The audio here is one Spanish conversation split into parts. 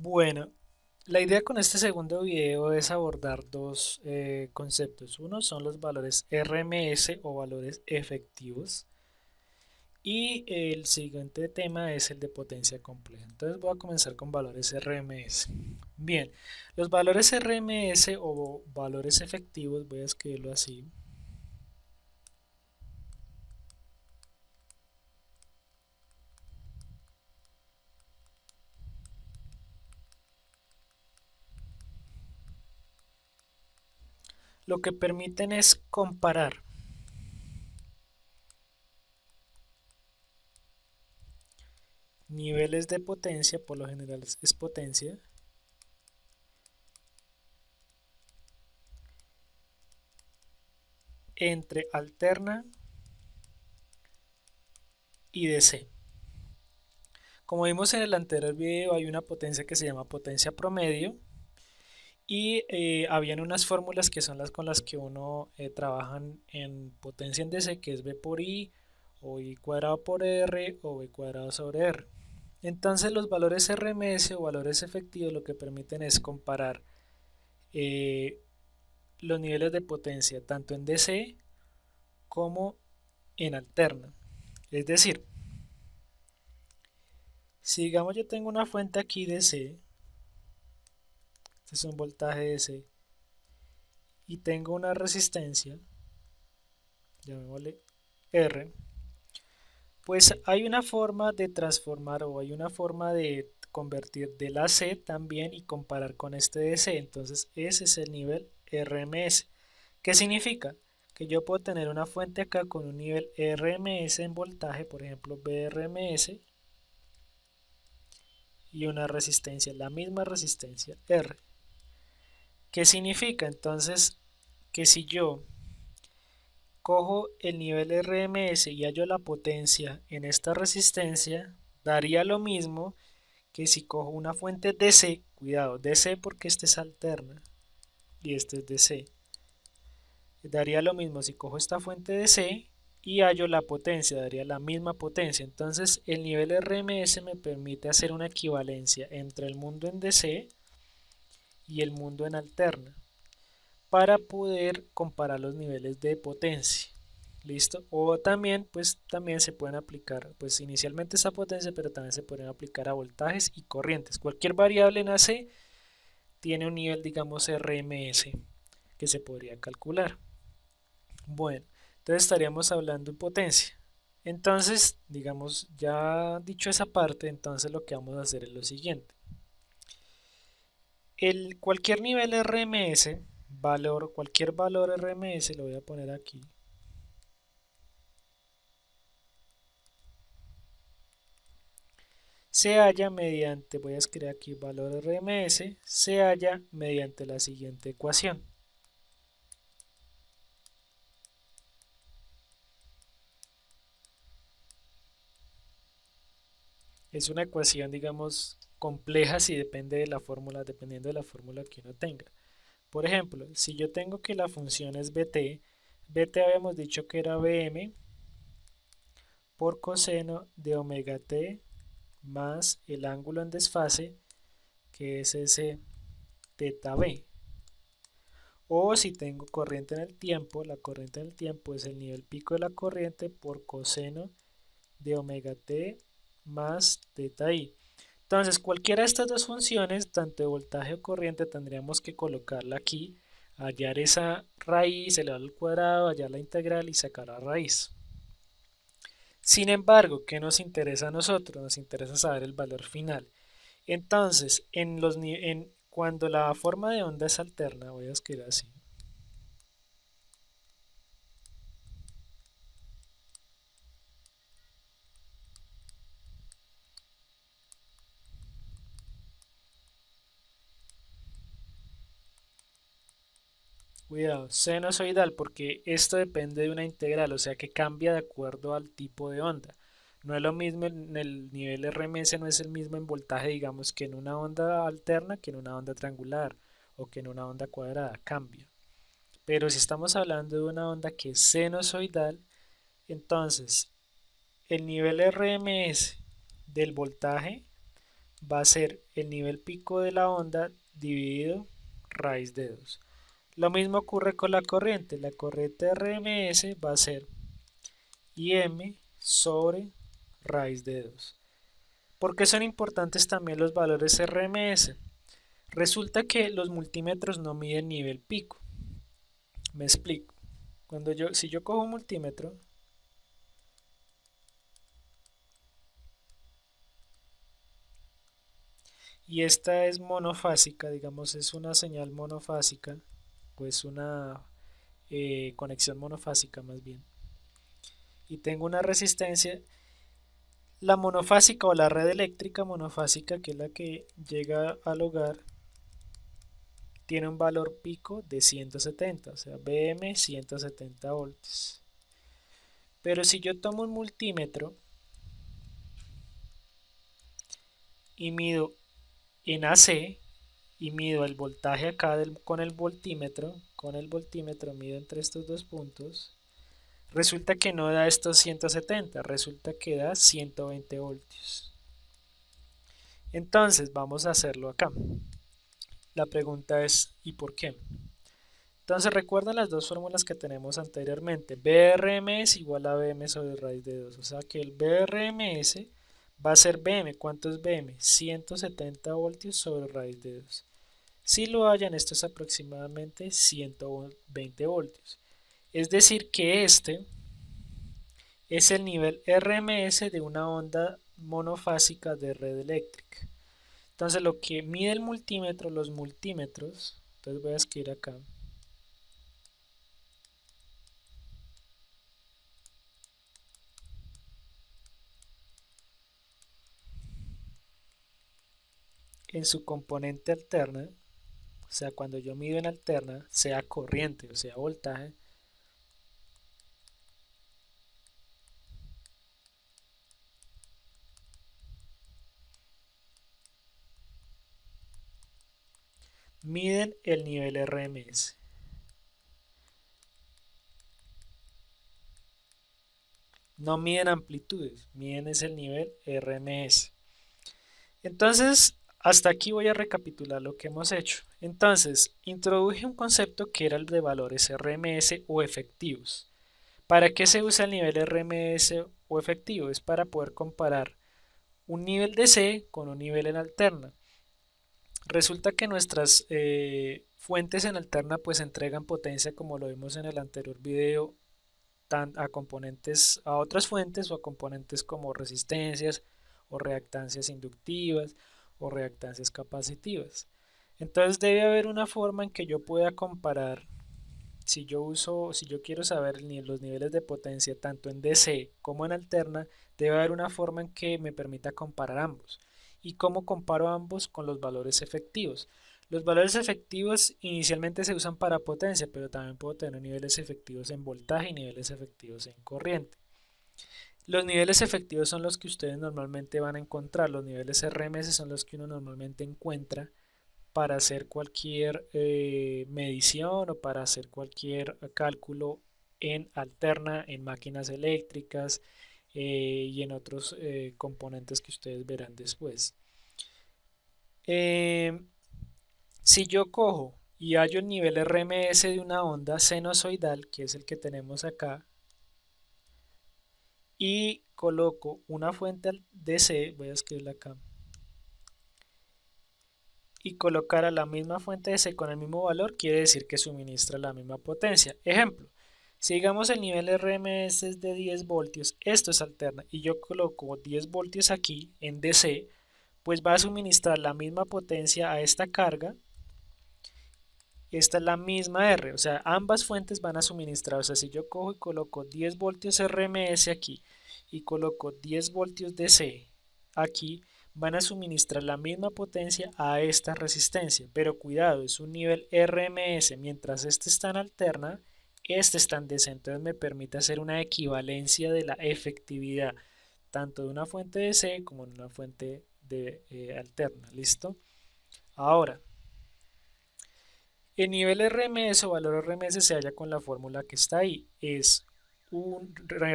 Bueno, la idea con este segundo video es abordar dos conceptos. Uno son los valores RMS o valores efectivos y el siguiente tema es el de potencia compleja. Entonces voy a comenzar con valores RMS. Bien, los valores RMS o valores efectivos, voy a escribirlo así. Lo que permiten es comparar niveles de potencia, por lo general es potencia, entre alterna y DC. Como vimos en el anterior video, hay una potencia que se llama potencia promedio y habían unas fórmulas que son las con las que uno trabaja en potencia en DC, que es B por I, o I cuadrado por R, o B cuadrado sobre R. Entonces los valores RMS o valores efectivos lo que permiten es comparar eh, los niveles de potencia tanto en DC como en alterna. Es decir, si digamos yo tengo una fuente aquí DC, este es un voltaje DC, y tengo una resistencia, llamémosle R, pues hay una forma de transformar o hay una forma de convertir de la C también y comparar con este DC. Entonces ese es el nivel RMS. ¿Qué significa? Que yo puedo tener una fuente acá con un nivel RMS en voltaje, por ejemplo VRMS, y una resistencia, la misma resistencia R. ¿Qué significa? Entonces que si yo cojo el nivel RMS y hallo la potencia en esta resistencia, daría lo mismo que si cojo una fuente DC, cuidado, DC porque este es alterna y este es DC. Daría lo mismo si cojo esta fuente DC y hallo la potencia, daría la misma potencia. Entonces el nivel RMS me permite hacer una equivalencia entre el mundo en DC y el mundo en alterna para poder comparar los niveles de potencia. ¿Listo? O también, pues también se pueden aplicar, pues inicialmente esa potencia, pero también se pueden aplicar a voltajes y corrientes. Cualquier variable en AC tiene un nivel, digamos, RMS que se podría calcular. Bueno, entonces estaríamos hablando de potencia. Entonces, digamos, ya dicho esa parte, entonces lo que vamos a hacer es lo siguiente. Cualquier nivel RMS, cualquier valor RMS, lo voy a poner aquí, se halla mediante, voy a escribir aquí valor RMS, se halla mediante la siguiente ecuación. Es una ecuación, digamos, compleja si depende de la fórmula, dependiendo de la fórmula que uno tenga. Por ejemplo, si yo tengo que la función es bt, bt habíamos dicho que era bm por coseno de omega t más el ángulo en desfase, que es ese teta b. O si tengo corriente en el tiempo, la corriente en el tiempo es el nivel pico de la corriente por coseno de omega t más teta i. Entonces, cualquiera de estas dos funciones, tanto de voltaje o corriente, tendríamos que colocarla aquí, hallar esa raíz, elevar al cuadrado, hallar la integral y sacar la raíz. Sin embargo, ¿qué nos interesa a nosotros? Nos interesa saber el valor final. Entonces, cuando la forma de onda es alterna, voy a escribir así. Cuidado, sinusoidal, porque esto depende de una integral, o sea que cambia de acuerdo al tipo de onda. No es lo mismo en el nivel RMS, no es el mismo en voltaje, digamos, que en una onda alterna, que en una onda triangular o que en una onda cuadrada, cambia. Pero si estamos hablando de una onda que es sinusoidal, entonces el nivel RMS del voltaje va a ser el nivel pico de la onda dividido raíz de 2. Lo mismo ocurre con la corriente RMS va a ser IM sobre raíz de 2. ¿Por qué son importantes también los valores RMS? Resulta que los multímetros no miden nivel pico. Me explico. Si yo cojo un multímetro y esta es monofásica, digamos es una señal monofásica, pues una conexión monofásica más bien, y tengo una resistencia, la monofásica o la red eléctrica monofásica, que es la que llega al hogar, tiene un valor pico de 170, o sea, BM 170 voltios. Pero si yo tomo un multímetro y mido en AC y mido el voltaje acá con el voltímetro mido entre estos dos puntos, resulta que no da estos 170, resulta que da 120 voltios. Entonces vamos a hacerlo acá. La pregunta es ¿y por qué? Entonces recuerden las dos fórmulas que tenemos anteriormente. BRM es igual a BM sobre raíz de 2. O sea que el BRMS va a ser BM. ¿Cuánto es BM? 170 voltios sobre raíz de 2. Si lo hallan, esto es aproximadamente 120 voltios. Es decir que este es el nivel RMS de una onda monofásica de red eléctrica. Entonces lo que mide el multímetro, los multímetros, entonces voy a escribir acá, en su componente alterna, o sea, cuando yo mido en alterna, sea corriente o sea voltaje, miden el nivel RMS. No miden amplitudes, miden es el nivel RMS. Entonces, hasta aquí voy a recapitular lo que hemos hecho. Entonces, introduje un concepto que era el de valores RMS o efectivos. ¿Para qué se usa el nivel RMS o efectivo? Es para poder comparar un nivel de C con un nivel en alterna. Resulta que nuestras fuentes en alterna pues entregan potencia, como lo vimos en el anterior video, a componentes, a otras fuentes o a componentes como resistencias o reactancias inductivas o reactancias capacitivas. Entonces debe haber una forma en que yo pueda comparar. Si yo quiero saber los niveles de potencia tanto en DC como en alterna, debe haber una forma en que me permita comparar ambos. ¿Y cómo comparo ambos? Con los valores efectivos. Los valores efectivos inicialmente se usan para potencia, pero también puedo tener niveles efectivos en voltaje y niveles efectivos en corriente. Los niveles efectivos son los que ustedes normalmente van a encontrar. Los niveles RMS son los que uno normalmente encuentra para hacer cualquier medición o para hacer cualquier cálculo en alterna, en máquinas eléctricas y en otros componentes que ustedes verán después. Si yo cojo y hallo el nivel RMS de una onda sinusoidal, que es el que tenemos acá, y coloco una fuente DC, voy a escribirla acá, y colocar a la misma fuente DC con el mismo valor, quiere decir que suministra la misma potencia. Ejemplo, si digamos el nivel RMS es de 10 voltios, esto es alterna, y yo coloco 10 voltios aquí en DC, pues va a suministrar la misma potencia a esta carga. Esta es la misma R, o sea, ambas fuentes van a suministrar, o sea, si yo cojo y coloco 10 voltios RMS aquí y coloco 10 voltios DC aquí, van a suministrar la misma potencia a esta resistencia, pero cuidado, es un nivel RMS, mientras este está en alterna, este está en DC, entonces me permite hacer una equivalencia de la efectividad, tanto de una fuente DC como de una fuente de alterna, ¿listo? Ahora, el nivel RMS o valor RMS se halla con la fórmula que está ahí. Es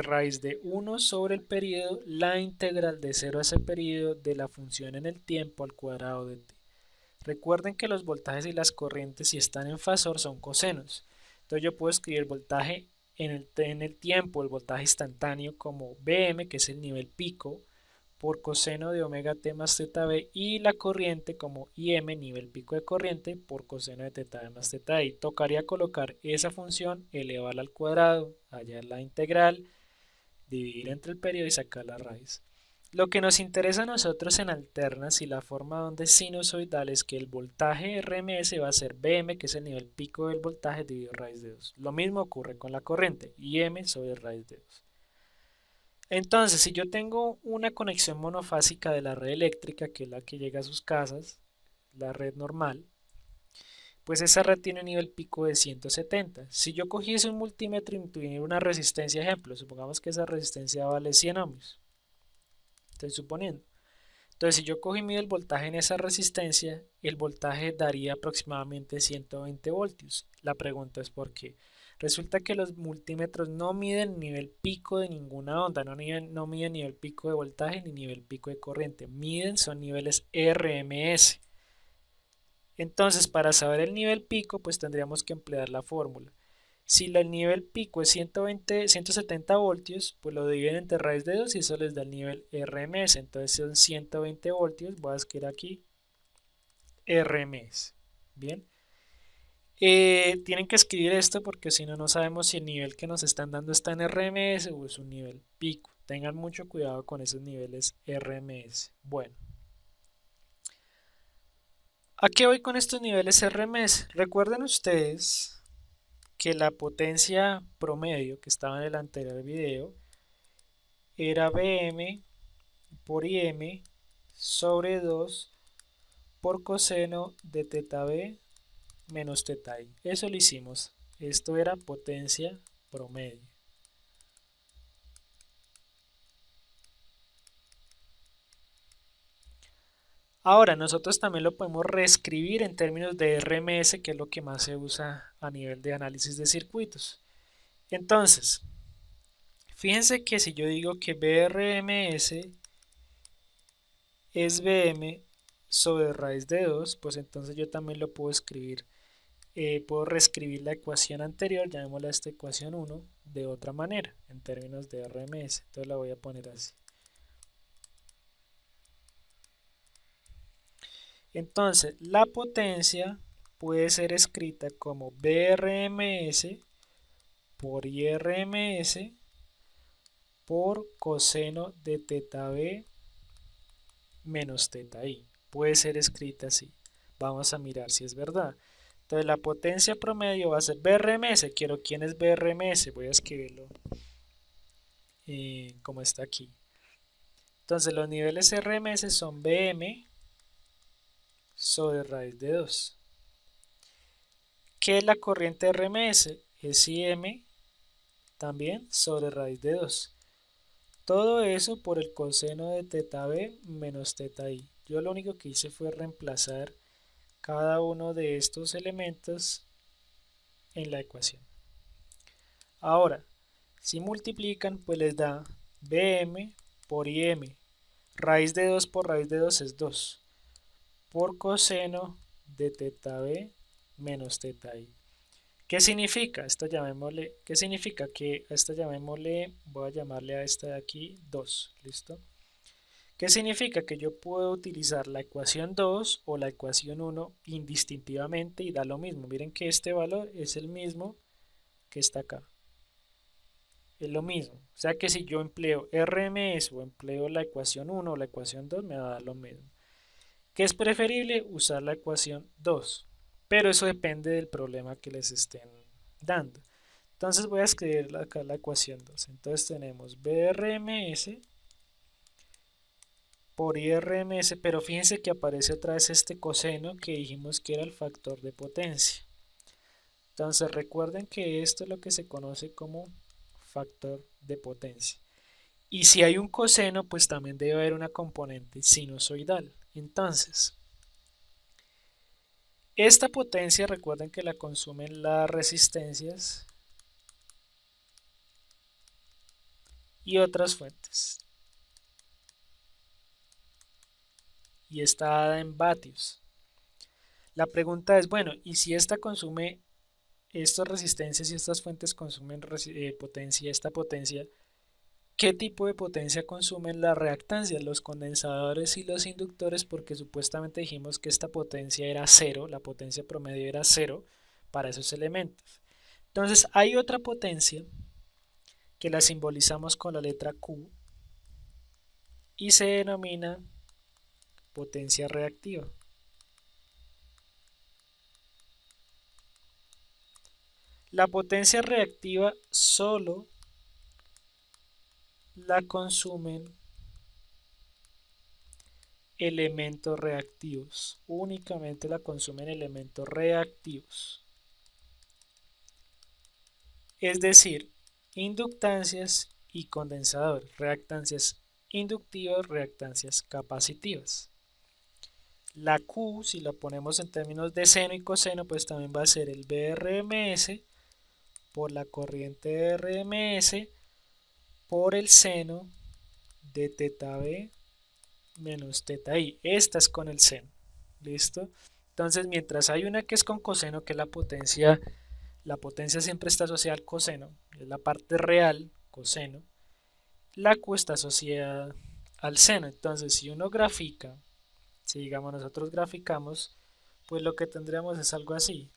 raíz de 1 sobre el periodo, la integral de 0 a ese periodo de la función en el tiempo al cuadrado de t. Recuerden que los voltajes y las corrientes, si están en fasor, son cosenos. Entonces yo puedo escribir el voltaje en el tiempo, el voltaje instantáneo, como Vm, que es el nivel pico, por coseno de omega t más teta b, y la corriente como Im, nivel pico de corriente, por coseno de teta b más teta i. Tocaría colocar esa función, elevarla al cuadrado, hallar la integral, dividir entre el periodo y sacar la raíz. Lo que nos interesa a nosotros en alternas y la forma donde es sinusoidal es que el voltaje RMS va a ser Vm, que es el nivel pico del voltaje, dividido raíz de 2. Lo mismo ocurre con la corriente, Im sobre raíz de 2. Entonces, si yo tengo una conexión monofásica de la red eléctrica, que es la que llega a sus casas, la red normal, pues esa red tiene un nivel pico de 170. Si yo cogiese un multímetro y tuviera una resistencia, ejemplo, supongamos que esa resistencia vale 100 ohms, estoy suponiendo. Entonces, si yo cojo y mido el voltaje en esa resistencia, el voltaje daría aproximadamente 120 voltios. La pregunta es ¿por qué? Resulta que los multímetros no miden nivel pico de ninguna onda, no miden nivel pico de voltaje ni nivel pico de corriente, son niveles RMS. Entonces, para saber el nivel pico, pues tendríamos que emplear la fórmula. Si el nivel pico es 170 voltios, pues lo dividen entre raíz de 2 y eso les da el nivel RMS. Entonces son 120 voltios, voy a escribir aquí RMS. Bien. Tienen que escribir esto porque si no, no sabemos si el nivel que nos están dando está en RMS o es un nivel pico. Tengan mucho cuidado con esos niveles RMS. Bueno. ¿A qué voy con estos niveles RMS? Recuerden ustedes que la potencia promedio que estaba en el anterior video era Vm por Im sobre 2 por coseno de teta b menos teta i. Eso lo hicimos. Esto era potencia promedio. Ahora, nosotros también lo podemos reescribir en términos de RMS, que es lo que más se usa a nivel de análisis de circuitos. Entonces, fíjense que si yo digo que VRMS es Vm sobre raíz de 2, pues entonces yo también lo puedo escribir, puedo reescribir la ecuación anterior, llamémosla esta ecuación 1, de otra manera, en términos de RMS. Entonces la voy a poner así. Entonces, la potencia puede ser escrita como VRMS por IRMS por coseno de teta b menos teta i. Puede ser escrita así. Vamos a mirar si es verdad. Entonces la potencia promedio va a ser VRMS. Quiero quién es VRMS. Voy a escribirlo como está aquí. Entonces los niveles RMS son Vm sobre raíz de 2. ¿Qué es la corriente RMS? Es Im también sobre raíz de 2. Todo eso por el coseno de teta b menos teta i. Yo lo único que hice fue reemplazar cada uno de estos elementos en la ecuación. Ahora, si multiplican, pues les da Vm por Im. Raíz de 2 por raíz de 2 es 2. Por coseno de teta b menos teta i. ¿Qué significa? Esto llamémosle, ¿qué significa? Que a esto llamémosle, voy a llamarle a esta de aquí 2, ¿listo? ¿Qué significa? Que yo puedo utilizar la ecuación 2 o la ecuación 1 indistintivamente y da lo mismo. Miren que este valor es el mismo que está acá. Es lo mismo. O sea que si yo empleo RMS o empleo la ecuación 1 o la ecuación 2 me va a dar lo mismo. ¿Qué es preferible? Usar la ecuación 2. Pero eso depende del problema que les estén dando. Entonces voy a escribir acá la ecuación 2. Entonces tenemos VRMS por IRMS, pero fíjense que aparece otra vez este coseno que dijimos que era el factor de potencia. Entonces recuerden que esto es lo que se conoce como factor de potencia. Y si hay un coseno, pues también debe haber una componente sinusoidal. Entonces, esta potencia, recuerden que la consumen las resistencias y otras fuentes. Y está dada en vatios. La pregunta es, bueno, ¿y si esta consume estas resistencias y estas fuentes consumen potencia, esta potencia? ¿Qué tipo de potencia consumen las reactancias, los condensadores y los inductores? Porque supuestamente dijimos que esta potencia era cero, la potencia promedio era cero para esos elementos. Entonces hay otra potencia que la simbolizamos con la letra Q y se denomina potencia reactiva. La potencia reactiva solo la consumen elementos reactivos, únicamente la consumen elementos reactivos, es decir, inductancias y condensadores, reactancias inductivas, reactancias capacitivas. La Q, si la ponemos en términos de seno y coseno, pues también va a ser el BRMS por la corriente RMS por el seno de teta B menos teta I. Esta es con el seno. ¿Listo? Entonces, mientras hay una que es con coseno, que es la potencia siempre está asociada al coseno, es la parte real, coseno, la Q está asociada al seno. Entonces, si uno grafica, si digamos nosotros graficamos, pues lo que tendríamos es algo así.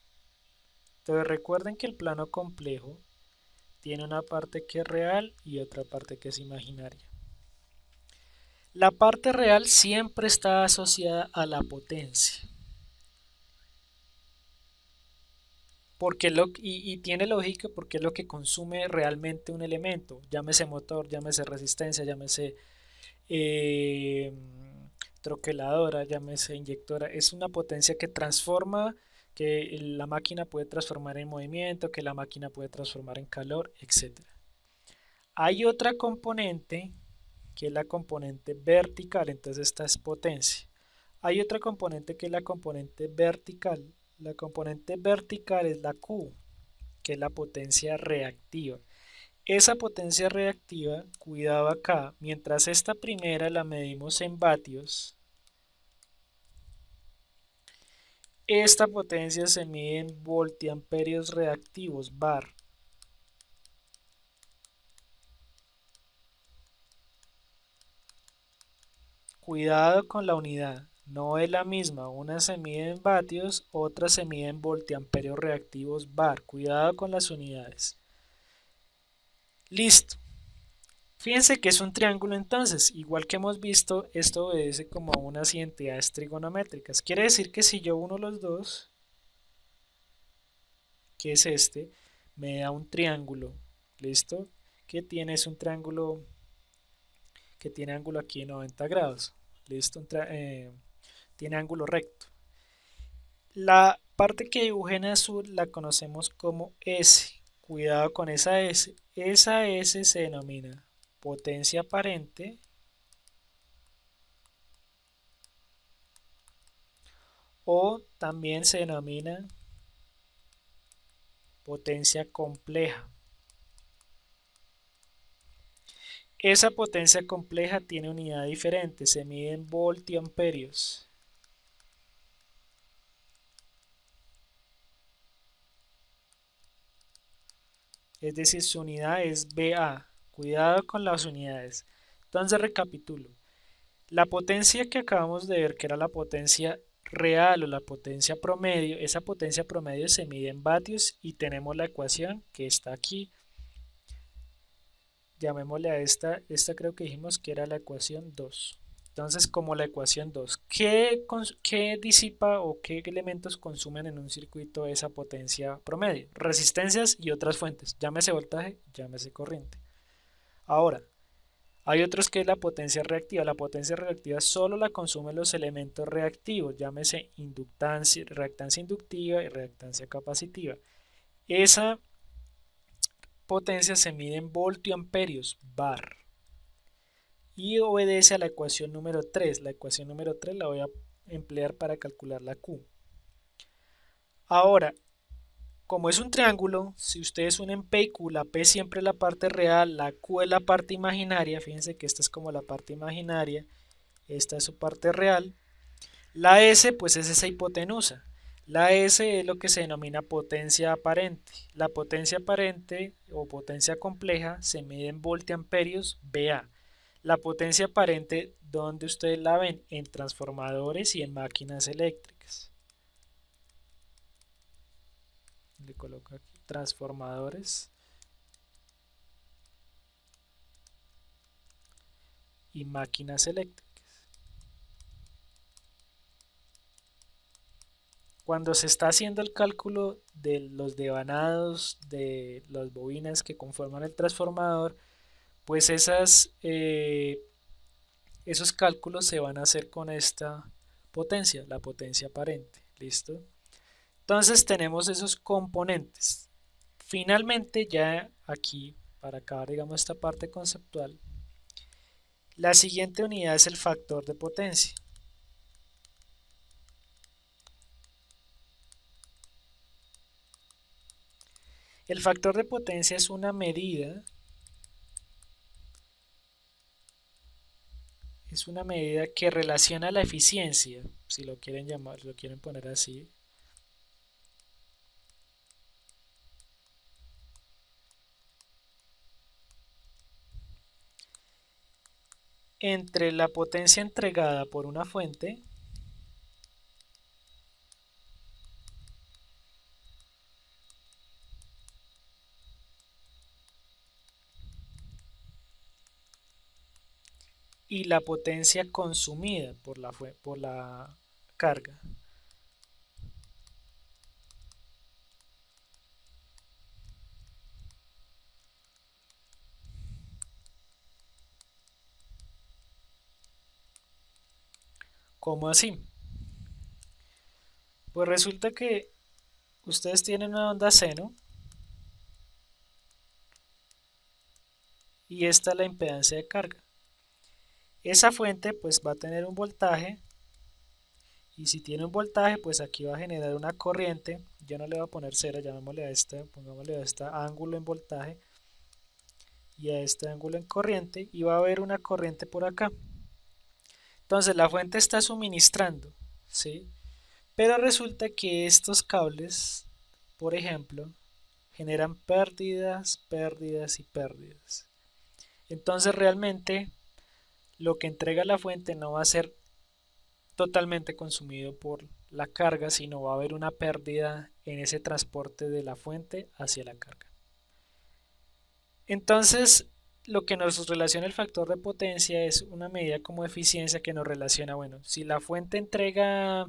Entonces, recuerden que el plano complejo tiene una parte que es real y otra parte que es imaginaria. La parte real siempre está asociada a la potencia. Y tiene lógica porque es lo que consume realmente un elemento, llámese motor, llámese resistencia, llámese eh, troqueladora, llámese inyectora. Es una potencia que transforma, que la máquina puede transformar en movimiento, que la máquina puede transformar en calor, etc. Hay otra componente que es la componente vertical, entonces esta es potencia. Hay otra componente que es la componente vertical. La componente vertical es la Q, que es la potencia reactiva. Esa potencia reactiva, cuidado acá, mientras esta primera la medimos en vatios, esta potencia se mide en voltiamperios reactivos, bar. Cuidado con la unidad, no es la misma, una se mide en vatios, otra se mide en voltiamperios reactivos bar. Cuidado con las unidades. Listo. Fíjense que es un triángulo entonces, igual que hemos visto, esto obedece como a unas identidades trigonométricas. Quiere decir que si yo uno los dos, que es este, me da un triángulo, ¿listo? Que tiene es un triángulo que tiene ángulo aquí en 90 grados, ¿listo? Tiene ángulo recto. La parte que dibujé en azul la conocemos como S. Cuidado con esa S. Esa S se denomina potencia aparente o también se denomina potencia compleja. Esa potencia compleja tiene unidad diferente, se mide en voltiamperios. Es decir, su unidad es VA. Cuidado con las unidades. Entonces recapitulo. La potencia que acabamos de ver, que era la potencia real o la potencia promedio, esa potencia promedio se mide en vatios y tenemos la ecuación que está aquí. Llamémosle a esta creo que dijimos que era la ecuación 2. Entonces, como la ecuación 2, ¿qué disipa o qué elementos consumen en un circuito esa potencia promedio? Resistencias y otras fuentes, llámese voltaje, llámese corriente. Ahora, hay otros que es la potencia reactiva. La potencia reactiva solo la consumen los elementos reactivos, llámese inductancia, reactancia inductiva y reactancia capacitiva. Esa potencia se mide en voltiamperios, bar, y obedece a la ecuación número 3. La ecuación número 3 la voy a emplear para calcular la Q. Ahora, como es un triángulo, si ustedes unen P y Q, la P siempre es la parte real, la Q es la parte imaginaria, fíjense que esta es como la parte imaginaria, esta es su parte real. La S pues es esa hipotenusa. La S es lo que se denomina potencia aparente. La potencia aparente o potencia compleja se mide en voltiamperios VA. La potencia aparente, ¿dónde ustedes la ven? En transformadores y en máquinas eléctricas. Le coloco aquí transformadores y máquinas eléctricas. Cuando se está haciendo el cálculo de los devanados de las bobinas que conforman el transformador, pues esos cálculos se van a hacer con esta potencia, la potencia aparente. ¿Listo? Entonces tenemos esos componentes. Finalmente, ya aquí, para acabar, digamos, esta parte conceptual, la siguiente unidad es el factor de potencia. El factor de potencia es una medida que relaciona la eficiencia, si lo quieren llamar, lo quieren poner así, entre la potencia entregada por una fuente y la potencia consumida por la carga. ¿Cómo así? Pues resulta que ustedes tienen una onda seno y esta es la impedancia de carga. Esa fuente pues va a tener un voltaje y si tiene un voltaje pues aquí va a generar una corriente. Yo no le voy a poner cero, llamémosle a esta, pongámosle a esta ángulo en voltaje y a este ángulo en corriente y va a haber una corriente por acá. Entonces la fuente está suministrando, ¿sí? Pero resulta que estos cables, por ejemplo, generan pérdidas, pérdidas y pérdidas. Entonces realmente lo que entrega la fuente no va a ser totalmente consumido por la carga, sino va a haber una pérdida en ese transporte de la fuente hacia la carga. Entonces, lo que nos relaciona el factor de potencia es una medida como eficiencia que nos relaciona, bueno, si la fuente entrega,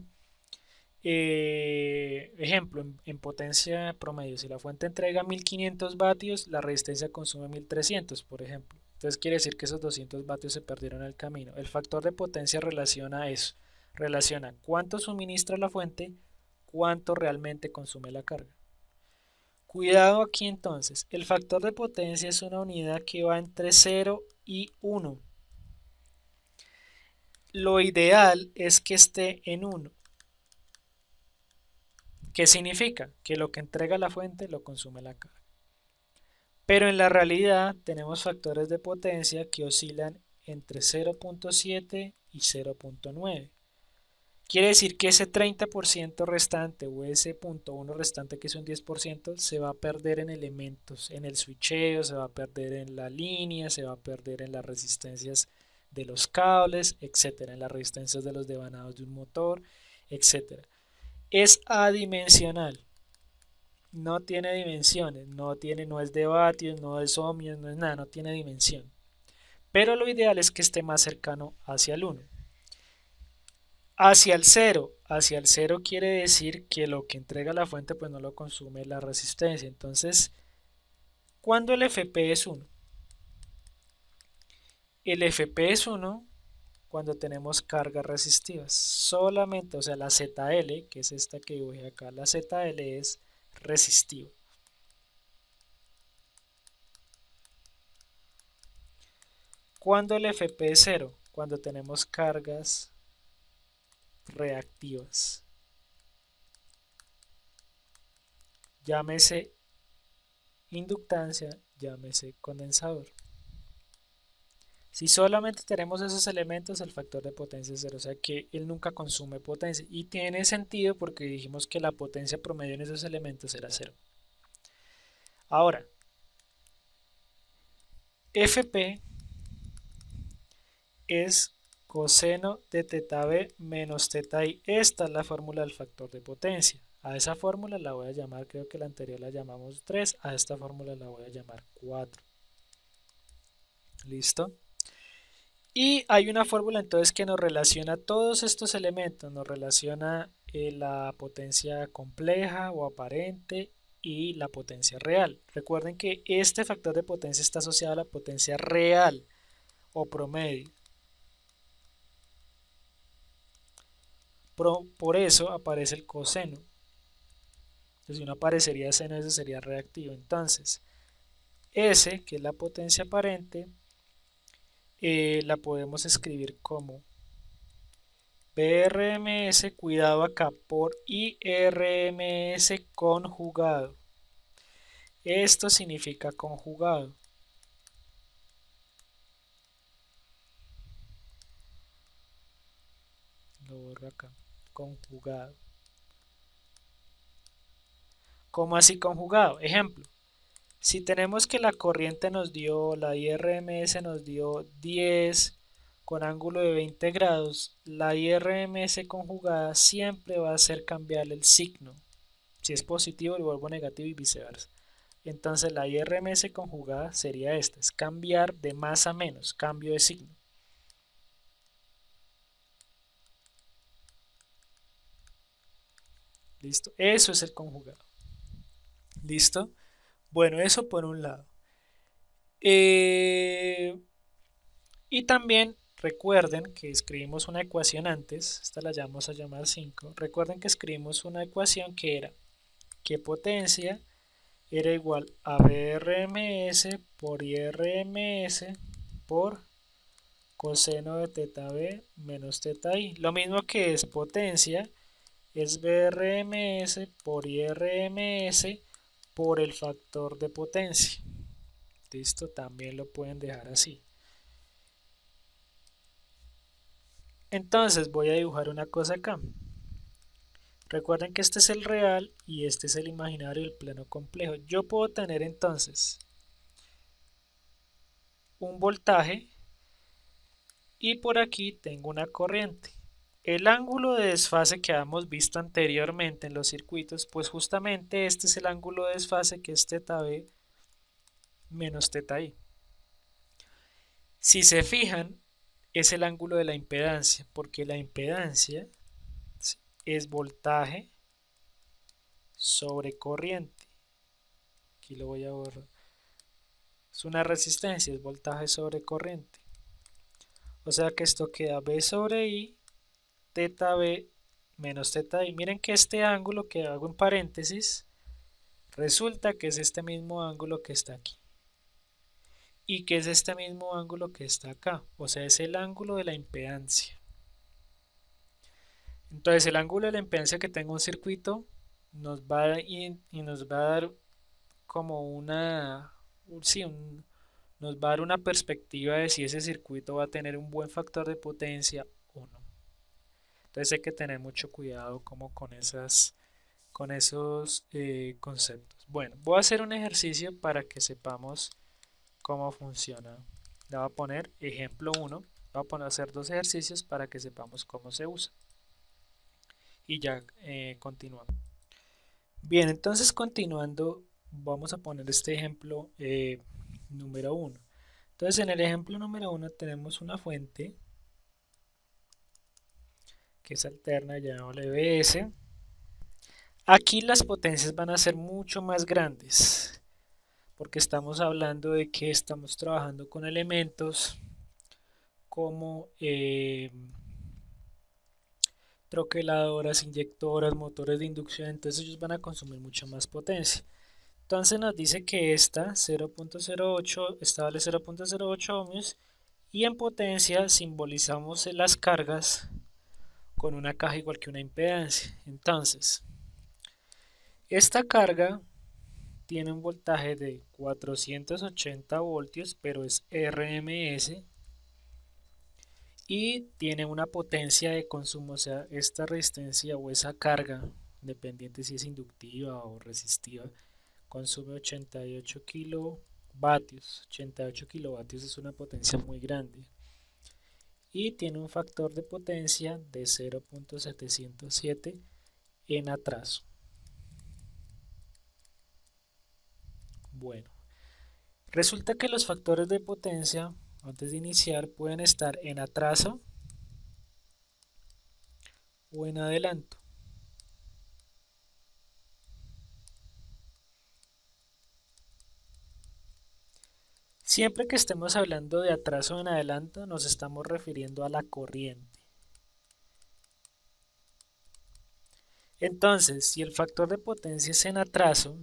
ejemplo, en potencia promedio, si la fuente entrega 1500 vatios, la resistencia consume 1300, por ejemplo. Entonces quiere decir que esos 200 vatios se perdieron en el camino. El factor de potencia relaciona eso, relaciona cuánto suministra la fuente, cuánto realmente consume la carga. Cuidado aquí entonces, el factor de potencia es una unidad que va entre 0 y 1. Lo ideal es que esté en 1. ¿Qué significa? Que lo que entrega la fuente lo consume la carga. Pero en la realidad tenemos factores de potencia que oscilan entre 0.7 y 0.9. Quiere decir que ese 30% restante o ese 0.1 restante que es un 10% se va a perder en elementos, en el switcheo, se va a perder en la línea, se va a perder en las resistencias de los cables, etcétera, en las resistencias de los devanados de un motor, etcétera. Es adimensional, no tiene dimensiones, no es de vatios, no es ohmios, no es nada, no tiene dimensión. Pero lo ideal es que esté más cercano hacia el 1. Hacia el 0 quiere decir que lo que entrega la fuente pues no lo consume la resistencia. Entonces, ¿cuándo el FP es 1? El FP es 1 cuando tenemos cargas resistivas. Solamente, o sea, la ZL, que es esta que dibujé acá, la ZL es resistiva. ¿Cuándo el FP es 0? Cuando tenemos cargas reactivas. llámese inductancia, llámese condensador. Si solamente tenemos esos elementos, el factor de potencia es 0, o sea que él nunca consume potencia. Y tiene sentido porque dijimos que la potencia promedio en esos elementos era 0. Ahora, Fp es coseno de teta b menos teta i. Esta es la fórmula del factor de potencia. A esa fórmula la voy a llamar, creo que la anterior la llamamos 3, a esta fórmula la voy a llamar 4. ¿Listo? Y hay una fórmula entonces que nos relaciona todos estos elementos, nos relaciona la potencia compleja o aparente y la potencia real. Recuerden que este factor de potencia está asociado a la potencia real o promedio. Por eso aparece el coseno. Entonces, si no aparecería seno, eso sería reactivo. Entonces, S, que es la potencia aparente, la podemos escribir como BRMS, cuidado acá, por IRMS conjugado. Esto significa conjugado. Lo borro acá, conjugado. ¿Cómo así conjugado? Ejemplo, si tenemos que la corriente nos dio, la IRMS nos dio 10 con ángulo de 20 grados, la IRMS conjugada siempre va a hacer cambiar el signo. Si es positivo, lo vuelvo negativo y viceversa. Entonces la IRMS conjugada sería esta, es cambiar de más a menos, cambio de signo. ¿Listo? Eso es el conjugado. ¿Listo? Bueno, eso por un lado. Y también recuerden que escribimos una ecuación antes, esta la vamos a llamar 5. Recuerden que escribimos una ecuación que era que potencia era igual a BRMS por IRMS por coseno de teta b menos teta i. Lo mismo que es potencia, es BRMS por IRMS por el factor de potencia. Listo, también lo pueden dejar así. Entonces voy a dibujar una cosa acá. Recuerden que este es el real y este es el imaginario del plano complejo. Yo puedo tener entonces un voltaje y por aquí tengo una corriente. El ángulo de desfase que habíamos visto anteriormente en los circuitos, pues justamente este es el ángulo de desfase que es teta b menos teta i. Si se fijan, es el ángulo de la impedancia, porque la impedancia es voltaje sobre corriente. Aquí lo voy a borrar. Es una resistencia, es voltaje sobre corriente. O sea que esto queda B sobre I, teta B menos teta I. Miren que este ángulo que hago en paréntesis, resulta que es este mismo ángulo que está aquí. Y que es este mismo ángulo que está acá. O sea, es el ángulo de la impedancia. Entonces el ángulo de la impedancia que tenga un circuito nos va a, nos va a dar como una, nos va a dar una perspectiva de si ese circuito va a tener un buen factor de potencia o no. Entonces hay que tener mucho cuidado como con esos conceptos. Bueno, voy a hacer un ejercicio para que sepamos cómo funciona. Le voy a poner ejemplo 1. Voy a hacer dos ejercicios para que sepamos cómo se usa. Y ya continuamos. Bien, entonces continuando, vamos a poner este ejemplo número 1. Entonces en el ejemplo número 1 tenemos una fuente que es alterna, llamémosle BS. Aquí las potencias van a ser mucho más grandes, porque estamos hablando de que estamos trabajando con elementos como troqueladoras, inyectoras, motores de inducción, entonces ellos van a consumir mucha más potencia. Entonces nos dice que esta 0.08, esta vale 0.08 ohmios y en potencia simbolizamos las cargas con una caja igual que una impedancia. Entonces, esta carga tiene un voltaje de 480 voltios, pero es RMS y tiene una potencia de consumo, o sea, esta resistencia o esa carga, dependiente si es inductiva o resistiva, consume 88 kilovatios. 88 kilovatios es una potencia muy grande y tiene un factor de potencia de 0.707 en atraso. Bueno, resulta que los factores de potencia antes de iniciar pueden estar en atraso o en adelanto. Siempre que estemos hablando de atraso o en adelanto nos estamos refiriendo a la corriente. Entonces, si el factor de potencia es en atraso,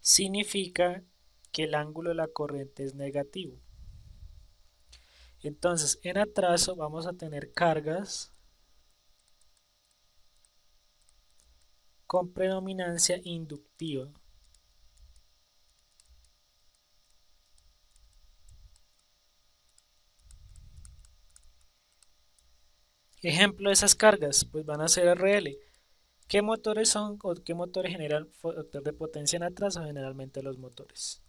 significa que el ángulo de la corriente es negativo. Entonces, en atraso vamos a tener cargas con predominancia inductiva. Ejemplo de esas cargas, pues van a ser RL. ¿Qué motores son o qué motores generan factor de potencia en atraso? Generalmente los motores.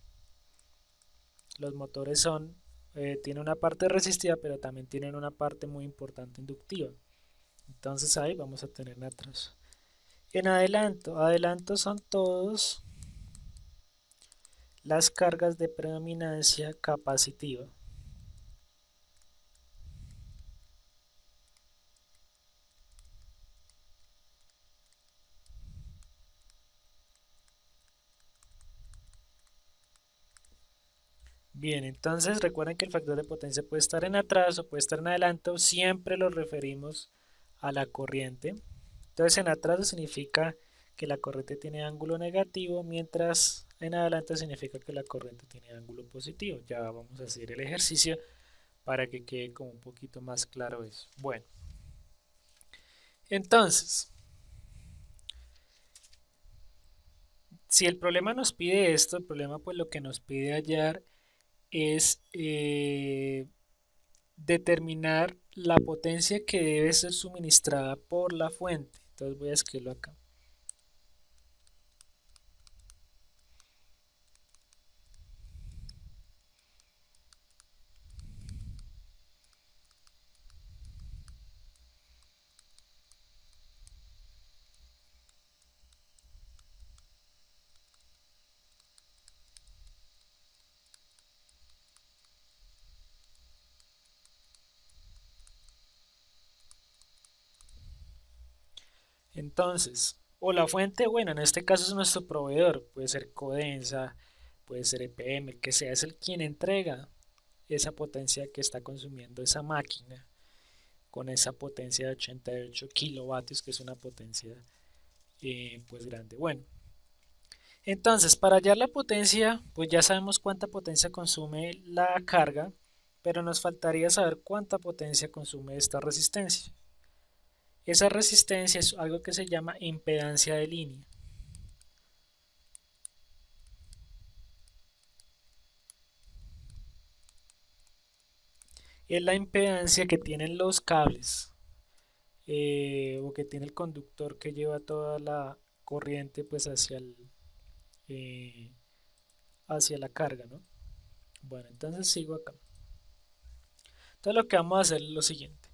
Los motores tienen una parte resistiva, pero también tienen una parte muy importante inductiva. Entonces ahí vamos a tener en atraso. En adelanto son todos las cargas de predominancia capacitiva. Bien, entonces recuerden que el factor de potencia puede estar en atraso, puede estar en adelanto, siempre lo referimos a la corriente. Entonces en atraso significa que la corriente tiene ángulo negativo, mientras en adelanto significa que la corriente tiene ángulo positivo. Ya vamos a hacer el ejercicio para que quede como un poquito más claro eso. Bueno, entonces, si el problema nos pide esto, el problema pues lo que nos pide hallar es determinar la potencia que debe ser suministrada por la fuente. Entonces voy a escribirlo acá. Entonces, o la fuente, bueno, en este caso es nuestro proveedor, puede ser Codensa, puede ser EPM, el que sea, es el quien entrega esa potencia que está consumiendo esa máquina con esa potencia de 88 kilovatios, que es una potencia pues grande. Bueno, entonces para hallar la potencia, pues ya sabemos cuánta potencia consume la carga, pero nos faltaría saber cuánta potencia consume esta resistencia. Esa resistencia es algo que se llama impedancia de línea. Es la impedancia que tienen los cables o que tiene el conductor que lleva toda la corriente pues eh, hacia la carga, ¿no? Bueno, entonces sigo acá. Entonces lo que vamos a hacer es lo siguiente.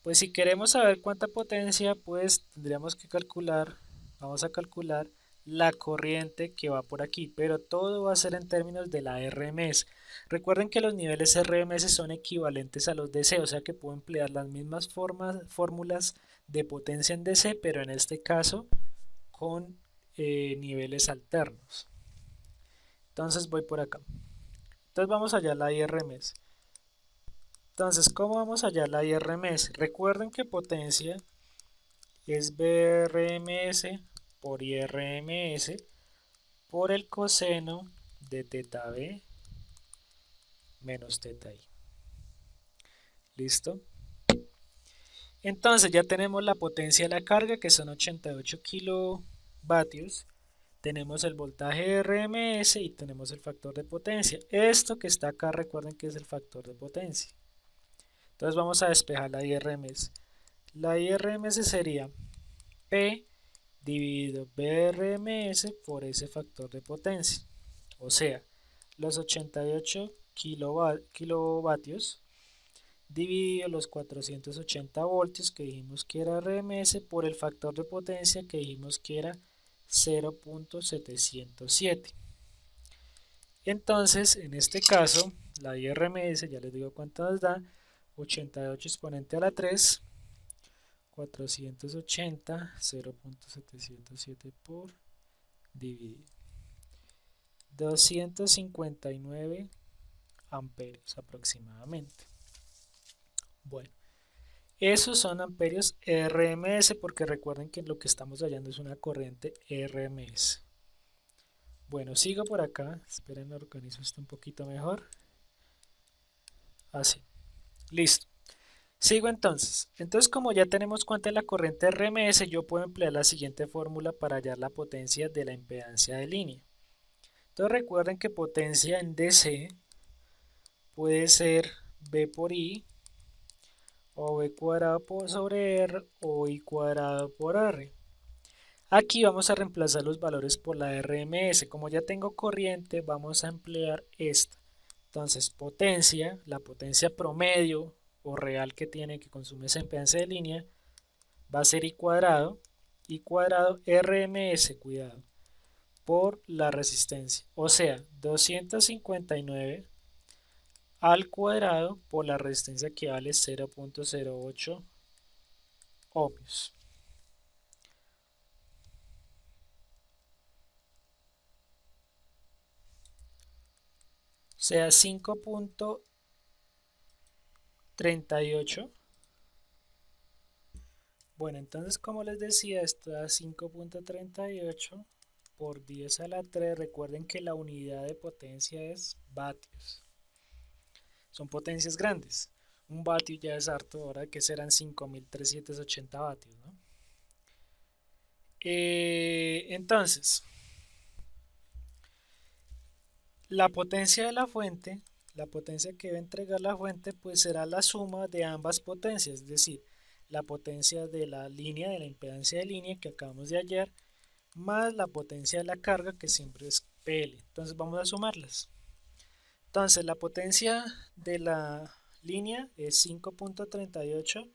Pues si queremos saber cuánta potencia, pues tendríamos que calcular, vamos a calcular la corriente que va por aquí, pero todo va a ser en términos de la RMS. Recuerden que los niveles RMS son equivalentes a los DC, o sea que puedo emplear las mismas fórmulas de potencia en DC, pero en este caso con niveles alternos. Entonces voy por acá. Entonces vamos allá a la IRMS. Entonces, ¿cómo vamos allá a la IRMS? Recuerden que potencia es BRMS por IRMS por el coseno de teta B menos teta I. ¿Listo? Entonces ya tenemos la potencia de la carga, que son 88 kilovatios. Tenemos el voltaje RMS y tenemos el factor de potencia. Esto que está acá, recuerden que es el factor de potencia. Entonces vamos a despejar la IRMS. La IRMS sería P dividido BRMS por ese factor de potencia. O sea, los 88 kilovatios dividido los 480 voltios que dijimos que era RMS por el factor de potencia que dijimos que era 0.707. Entonces, en este caso, la IRMS, ya les digo cuánto nos da, 88 exponente a la 3, 480, 0.707 por dividido. 259 amperios aproximadamente. Bueno, esos son amperios RMS porque recuerden que lo que estamos hallando es una corriente RMS. Bueno, sigo por acá. Esperen, organizo esto un poquito mejor. Así. Listo. Sigo entonces. Entonces, como ya tenemos cuenta de la corriente RMS, yo puedo emplear la siguiente fórmula para hallar la potencia de la impedancia de línea. Entonces, recuerden que potencia en DC puede ser B por I, o B cuadrado sobre R, o I cuadrado por R. Aquí vamos a reemplazar los valores por la RMS. Como ya tengo corriente, vamos a emplear esta. Entonces, potencia, la potencia promedio o real que tiene, que consume esa impedancia de línea, va a ser I cuadrado RMS, cuidado, por la resistencia. O sea, 259 al cuadrado por la resistencia que vale 0.08 ohmios. O sea, 5.38. Bueno, entonces como les decía, esto da 5.38 por 10 a la 3. Recuerden que la unidad de potencia es vatios. Son potencias grandes. Un vatio ya es harto, ahora que serán 5.380 vatios, ¿no? Entonces, la potencia de la fuente, la potencia que debe entregar la fuente, pues será la suma de ambas potencias, es decir, la potencia de la línea, de la impedancia de línea que acabamos de hallar, más la potencia de la carga, que siempre es PL. Entonces vamos a sumarlas. Entonces la potencia de la línea es 5.38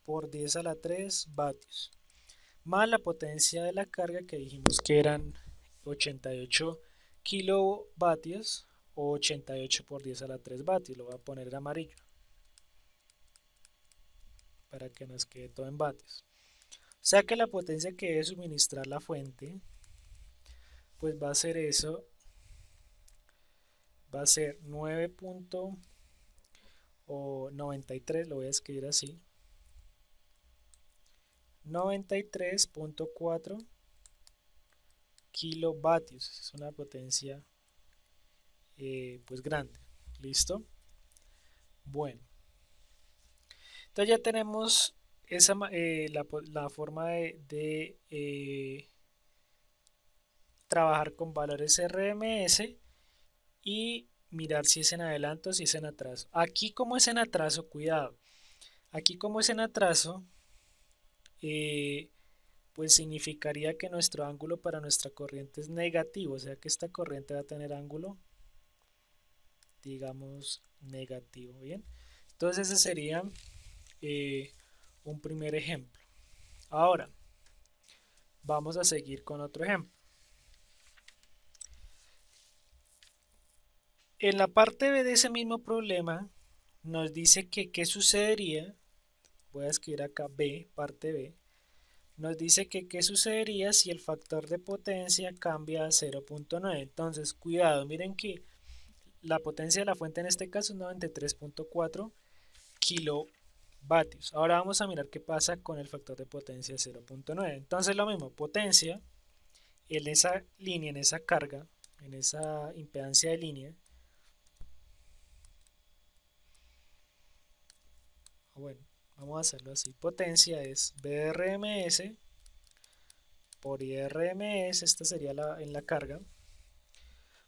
por 10 a la 3 vatios, más la potencia de la carga que dijimos que eran 88 kilovatios, o 88 por 10 a la 3 vatios. Lo voy a poner en amarillo para que nos quede todo en vatios. O sea que la potencia que debe suministrar la fuente, pues va a ser eso, va a ser 9.93, lo voy a escribir así, 93.4 kilovatios. Es una potencia pues grande. ¿Listo? Bueno, entonces ya tenemos esa, la forma de trabajar con valores RMS y mirar si es en adelanto o si es en atraso. Aquí como es en atraso, cuidado. Aquí como es en atraso, pues significaría que nuestro ángulo para nuestra corriente es negativo. O sea que esta corriente va a tener ángulo, digamos, negativo. Bien. Entonces ese sería un primer ejemplo. Ahora, vamos a seguir con otro ejemplo. En la parte B de ese mismo problema nos dice que qué sucedería, voy a escribir acá B, parte B, nos dice que qué sucedería si el factor de potencia cambia a 0.9. Entonces, cuidado, miren que la potencia de la fuente en este caso es 93.4 kilovatios. Ahora vamos a mirar qué pasa con el factor de potencia 0.9. Entonces lo mismo, potencia en esa línea, en esa carga, en esa impedancia de línea, bueno, vamos a hacerlo así, potencia es BRMS por IRMS, esta sería en la carga,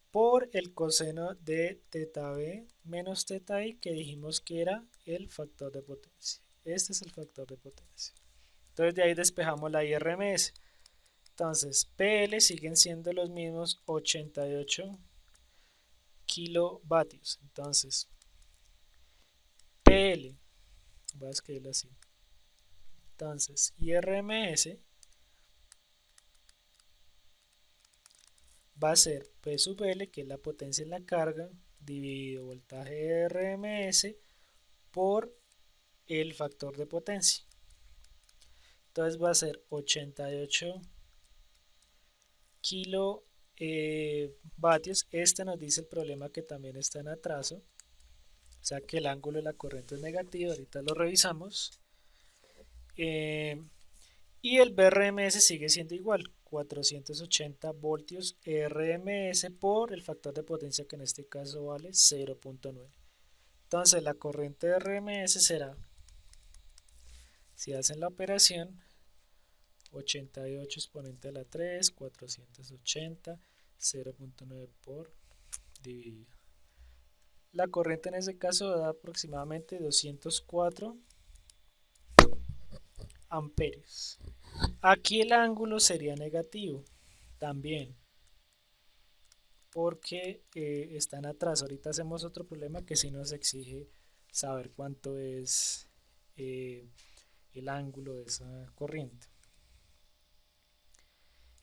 por el coseno de teta B menos teta I, que dijimos que era el factor de potencia. Este es el factor de potencia. Entonces de ahí despejamos la IRMS. Entonces PL siguen siendo los mismos 88 kilovatios. Entonces PL, voy a escribirlo así. Entonces IRMS va a ser P sub L, que es la potencia en la carga, dividido voltaje RMS por el factor de potencia. Entonces va a ser 88 kilovatios. Este nos dice el problema que también está en atraso, o sea que el ángulo de la corriente es negativo. Ahorita lo revisamos. Y el BRMS sigue siendo igual, 480 voltios RMS por el factor de potencia, que en este caso vale 0.9. Entonces la corriente RMS será, si hacen la operación, 88 exponente a la 3, 480, 0.9 por dividido. La corriente en ese caso da aproximadamente 204 amperios. Aquí el ángulo sería negativo también, porque están atrás. Ahorita hacemos otro problema que sí nos exige saber cuánto es el ángulo de esa corriente.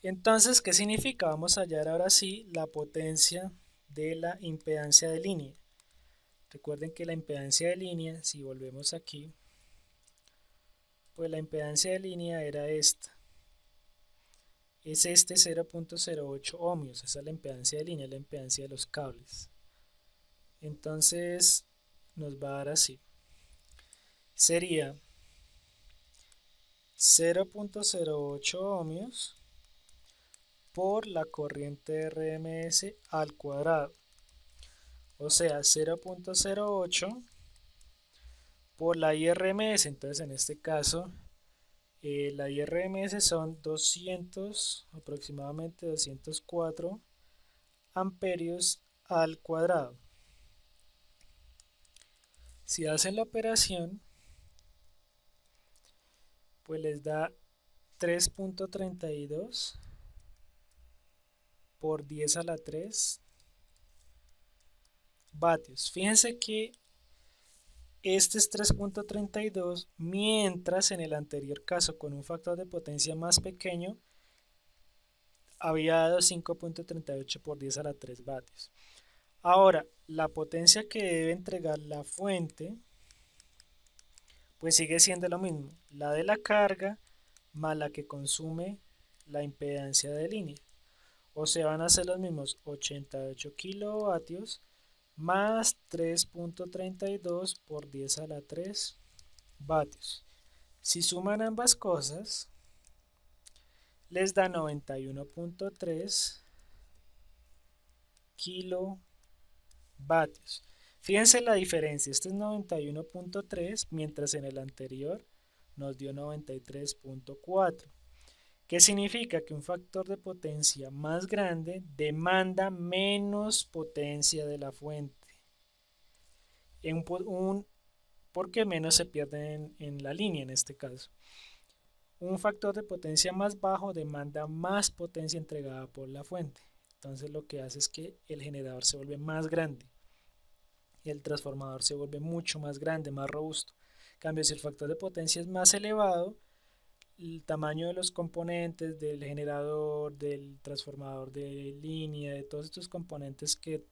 Entonces, ¿qué significa? Vamos a hallar ahora sí la potencia de la impedancia de línea. Recuerden que la impedancia de línea, si volvemos aquí, pues la impedancia de línea era esta. Es este 0.08 ohmios, esa es la impedancia de línea, la impedancia de los cables. Entonces nos va a dar así. Sería 0.08 ohmios por la corriente RMS al cuadrado. O sea, 0.08 por la IRMS. Entonces en este caso la IRMS son 200, aproximadamente 204 amperios al cuadrado. Si hacen la operación, pues les da 3.32 por 10 a la 3 vatios. Fíjense que este es 3.32, mientras en el anterior caso, con un factor de potencia más pequeño, había dado 5.38 por 10 a la 3 vatios. Ahora, la potencia que debe entregar la fuente, pues sigue siendo lo mismo, la de la carga más la que consume la impedancia de línea. O sea, van a ser los mismos 88 kilovatios más 3.32 por 10 a la 3 vatios. Si suman ambas cosas, les da 91.3 kilovatios. Fíjense la diferencia, este es 91.3, mientras en el anterior nos dio 93.4. ¿Qué significa? Que un factor de potencia más grande demanda menos potencia de la fuente. Porque menos se pierde en la línea en este caso. Un factor de potencia más bajo demanda más potencia entregada por la fuente. Entonces lo que hace es que el generador se vuelve más grande y el transformador se vuelve mucho más grande, más robusto. En cambio, si el factor de potencia es más elevado, el tamaño de los componentes del generador, del transformador de línea, de todos estos componentes que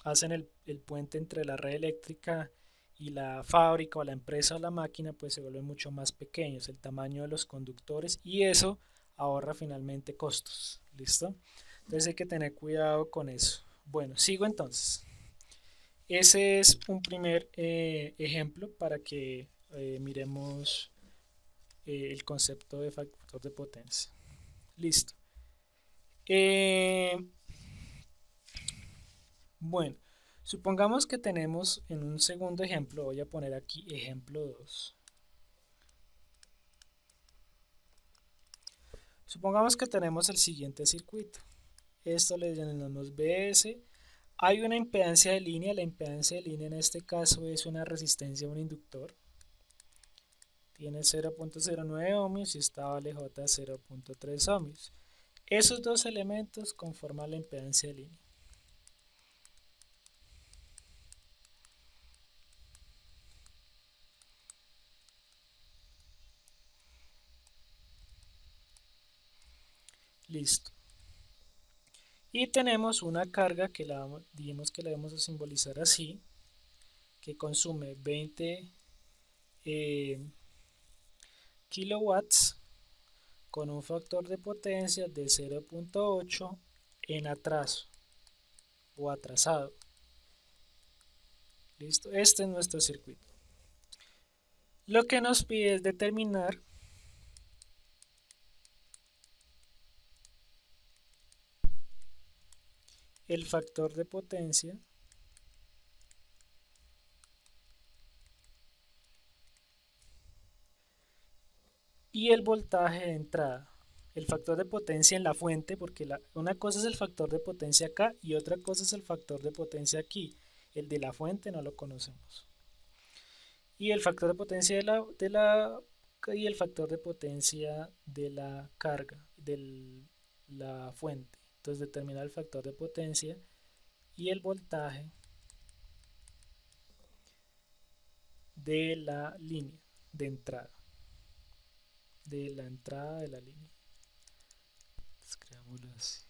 hacen el puente entre la red eléctrica y la fábrica o la empresa o la máquina, pues se vuelven mucho más pequeños, el tamaño de los conductores, y eso ahorra finalmente costos. ¿Listo? Entonces hay que tener cuidado con eso. Bueno, sigo entonces. Ese es un primer ejemplo para que miremos el concepto de factor de potencia. Listo. Bueno, supongamos que tenemos en un segundo ejemplo, voy a poner aquí ejemplo 2. Supongamos que tenemos el siguiente circuito. Esto le llamamos BS. Hay una impedancia de línea. La impedancia de línea en este caso es una resistencia de un inductor. Tiene 0.09 ohmios y esta vale J 0.3 ohmios. Esos dos elementos conforman la impedancia de línea. Listo. Y tenemos una carga que dijimos que la vamos a simbolizar así, que consume 20 kilowatts con un factor de potencia de 0.8 en atraso o atrasado. Listo, este es nuestro circuito. Lo que nos pide es determinar el factor de potencia y el voltaje de entrada. El factor de potencia en la fuente, porque una cosa es el factor de potencia acá y otra cosa es el factor de potencia aquí. El de la fuente no lo conocemos. Y el factor de potencia y el factor de potencia de la carga de la fuente. Entonces determinar el factor de potencia y el voltaje de la línea de entrada. De la entrada de la línea. Escribámoslo así.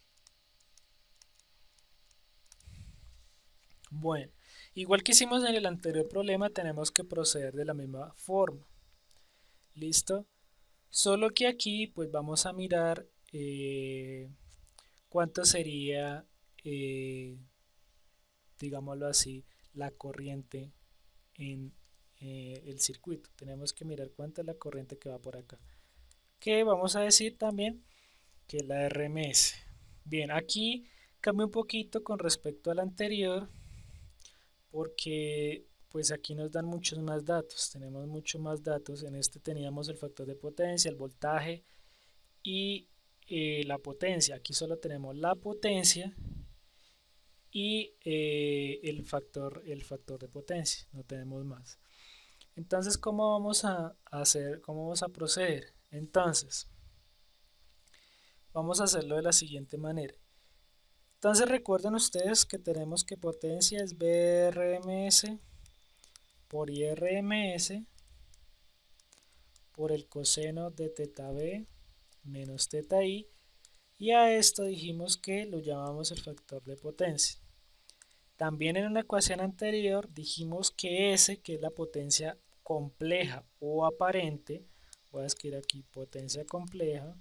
Bueno, igual que hicimos en el anterior problema, tenemos que proceder de la misma forma. ¿Listo? Solo que aquí pues vamos a mirar cuánto sería, digámoslo así, la corriente en el circuito. Tenemos que mirar cuánta es la corriente que va por acá. Que vamos a decir también que es la RMS. Bien, aquí cambia un poquito con respecto al anterior porque pues aquí nos dan muchos más datos, tenemos muchos más datos. En este teníamos el factor de potencia, el voltaje y la potencia. Aquí solo tenemos la potencia y el factor de potencia, no tenemos más. Entonces, ¿cómo vamos a hacer? ¿Cómo vamos a proceder? Entonces, vamos a hacerlo de la siguiente manera. Entonces recuerden ustedes que tenemos que potencia es BRMS por IRMS por el coseno de teta B menos teta I, y a esto dijimos que lo llamamos el factor de potencia. También en una ecuación anterior dijimos que S, que es la potencia compleja o aparente, voy a escribir aquí potencia compleja,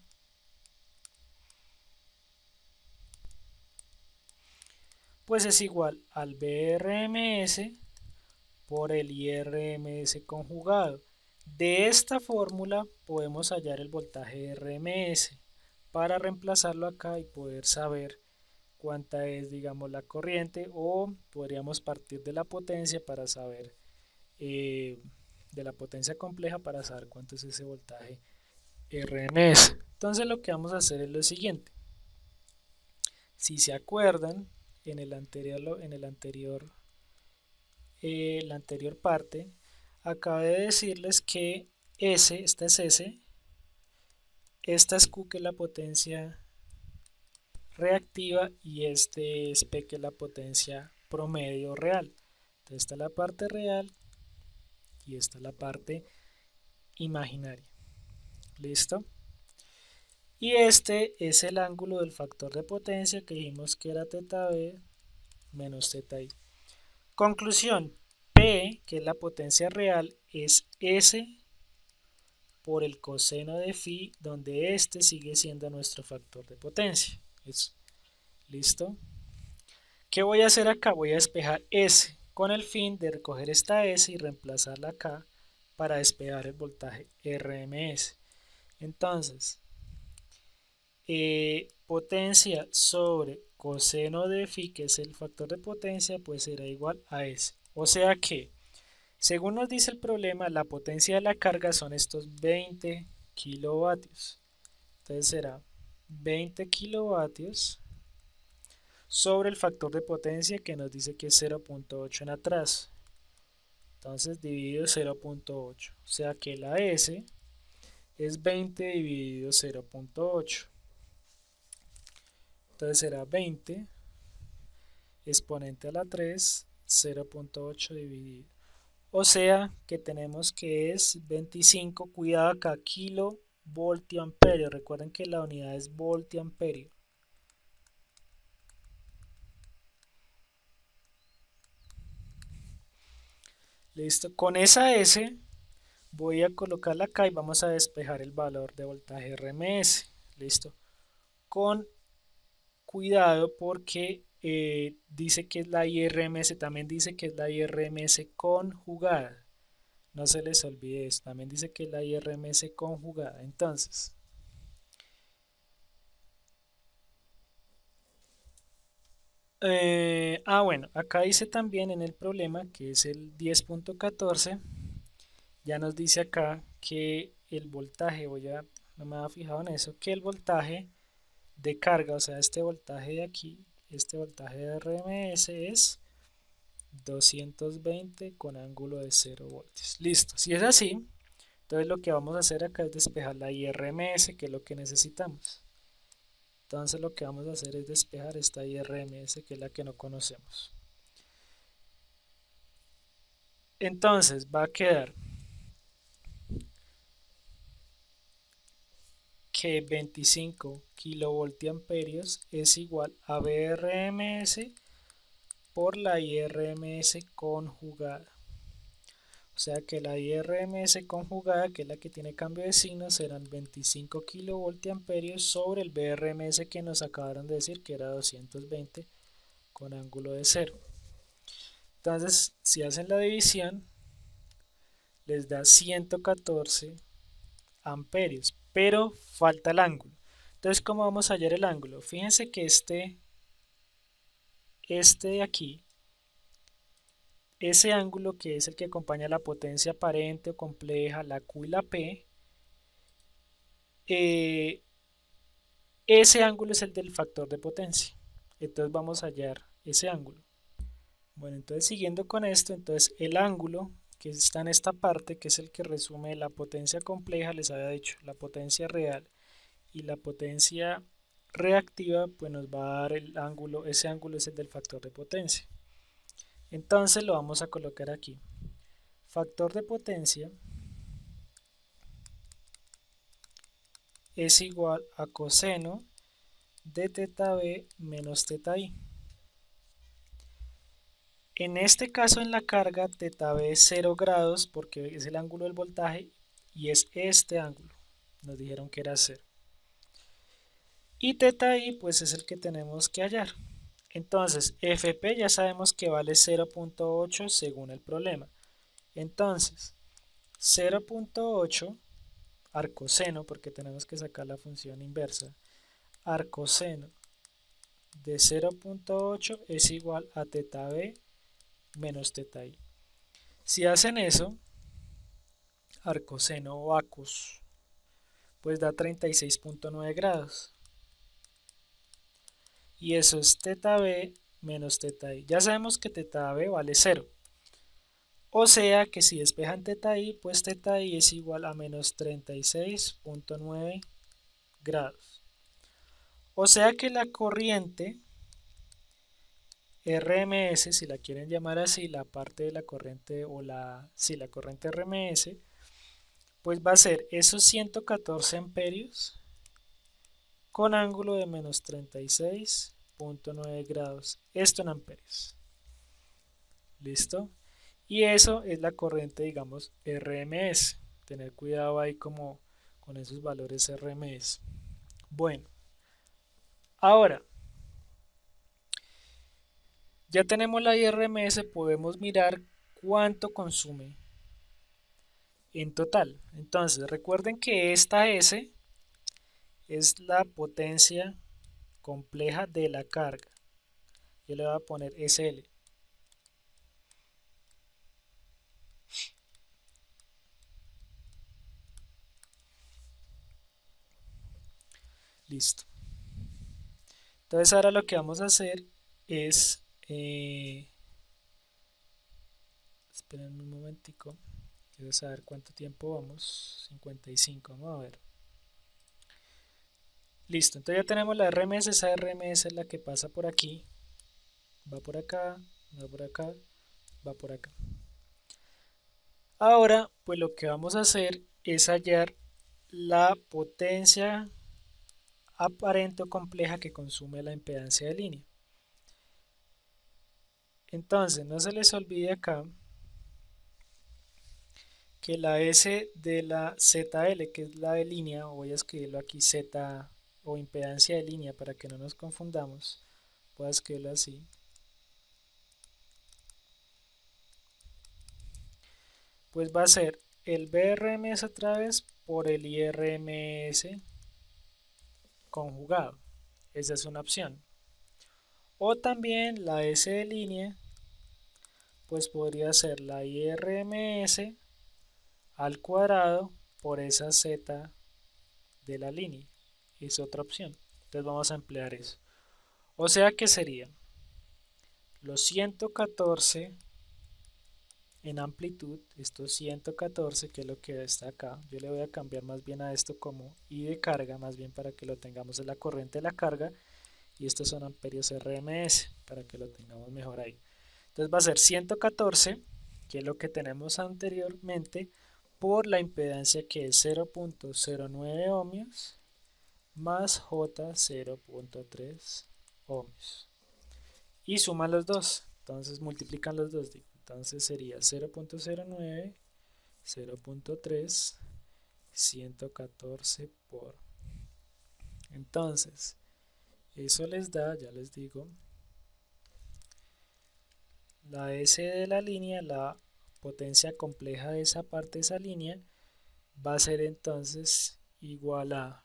pues es igual al BRMS por el IRMS conjugado. De esta fórmula podemos hallar el voltaje RMS para reemplazarlo acá y poder saber cuánta es, digamos, la corriente, o podríamos partir de la potencia para saber, de la potencia compleja para saber cuánto es ese voltaje RMS. Entonces lo que vamos a hacer es lo siguiente. Si se acuerdan, en la anterior parte, acabé de decirles que S, esta es S, esta es Q, que es la potencia reactiva, y este es P, que es la potencia promedio real. Entonces esta es la parte real y esta es la parte imaginaria. ¿Listo? Y este es el ángulo del factor de potencia que dijimos que era teta B menos teta I. Conclusión, P, que es la potencia real, es S por el coseno de phi, donde este sigue siendo nuestro factor de potencia. ¿Listo? ¿Qué voy a hacer acá? Voy a despejar S con el fin de recoger esta S y reemplazarla acá para despejar el voltaje RMS. Entonces, potencia sobre coseno de phi, que es el factor de potencia, pues será igual a S. O sea que, según nos dice el problema, la potencia de la carga son estos 20 kilovatios. Entonces será 20 kilovatios sobre el factor de potencia que nos dice que es 0.8 en atraso. Entonces dividido 0.8, o sea que la S es 20 dividido 0.8. Entonces será 20 exponente a la 3, 0.8 dividido. O sea que tenemos que es 25, cuidado acá, kilovoltiamperio. Recuerden que la unidad es voltiamperio. Listo, con esa S voy a colocarla acá y vamos a despejar el valor de voltaje RMS. Listo, con cuidado porque dice que es la IRMS, también dice que es la IRMS conjugada. No se les olvide eso, también dice que es la IRMS conjugada. Entonces, bueno, acá dice también en el problema, que es el 10.14, ya nos dice acá que el voltaje, no me había fijado en eso, que el voltaje de carga, o sea, este voltaje de aquí, este voltaje de RMS es 220 con ángulo de 0 voltios. Listo, si es así, entonces lo que vamos a hacer acá es despejar la IRMS, que es lo que necesitamos. Entonces lo que vamos a hacer es despejar esta IRMS, que es la que no conocemos. Entonces va a quedar que 25 kilovoltiamperios es igual a VRMS por la IRMS conjugada. O sea que la IRMS conjugada, que es la que tiene cambio de signo, serán 25 kilovoltiamperios sobre el VRMS que nos acabaron de decir que era 220 con ángulo de 0. Entonces, si hacen la división, les da 114 amperios, pero falta el ángulo. Entonces, ¿cómo vamos a hallar el ángulo? Fíjense que este de aquí, ese ángulo que es el que acompaña la potencia aparente o compleja, la Q y la P, ese ángulo es el del factor de potencia. Entonces vamos a hallar ese ángulo. Bueno, entonces siguiendo con esto, entonces el ángulo que está en esta parte, que es el que resume la potencia compleja, les había dicho, la potencia real y la potencia reactiva, pues nos va a dar el ángulo, ese ángulo es el del factor de potencia. Entonces lo vamos a colocar aquí. Factor de potencia es igual a coseno de teta B menos teta I. En este caso en la carga teta B es 0 grados porque es el ángulo del voltaje y es este ángulo. Nos dijeron que era 0. Y teta I pues es el que tenemos que hallar. Entonces FP ya sabemos que vale 0.8 según el problema. Entonces 0.8 arcoseno, porque tenemos que sacar la función inversa, arcoseno de 0.8 es igual a teta B menos teta I. Si hacen eso, arcoseno o acos, pues da 36.9 grados. Y eso es teta B menos teta I. Ya sabemos que teta B vale 0. O sea que si despejan teta I, pues teta I es igual a menos 36.9 grados. O sea que la corriente RMS, si la quieren llamar así, la parte de la corriente o la corriente RMS, pues va a ser esos 114 amperios con ángulo de menos 36.9 grados. Esto en amperios. ¿Listo? Y eso es la corriente, digamos, RMS. Tener cuidado ahí como con esos valores RMS. Bueno, ahora, ya tenemos la IRMS, podemos mirar cuánto consume en total. Entonces, recuerden que esta S es la potencia compleja de la carga. Yo le voy a poner SL. Listo. Entonces ahora lo que vamos a hacer es, esperen un momentico, quiero saber cuánto tiempo vamos, 55, vamos a ver. Listo, entonces ya tenemos la RMS, esa RMS es la que pasa por aquí, va por acá, va por acá, va por acá. Ahora, pues lo que vamos a hacer es hallar la potencia aparente o compleja que consume la impedancia de línea. Entonces, no se les olvide acá que la S de la ZL, que es la de línea, voy a escribirlo aquí Z o impedancia de línea para que no nos confundamos, voy a escribirlo así, pues va a ser el BRMS otra vez por el IRMS conjugado, esa es una opción. O también la S de línea, pues podría ser la IRMS al cuadrado por esa Z de la línea, es otra opción. Entonces vamos a emplear eso. O sea que sería los 114 en amplitud, estos 114 que es lo que está acá, yo le voy a cambiar más bien a esto como I de carga, más bien para que lo tengamos en la corriente de la carga, y estos son amperios RMS, para que lo tengamos mejor ahí. Entonces va a ser 114, que es lo que tenemos anteriormente, por la impedancia que es 0.09 ohmios, más J 0.3 ohmios. Y suman los dos, entonces multiplican los dos, digo. Entonces sería 0.09, 0.3, 114 por. Entonces, eso les da, ya les digo, la S de la línea, la potencia compleja de esa parte de esa línea, va a ser entonces igual a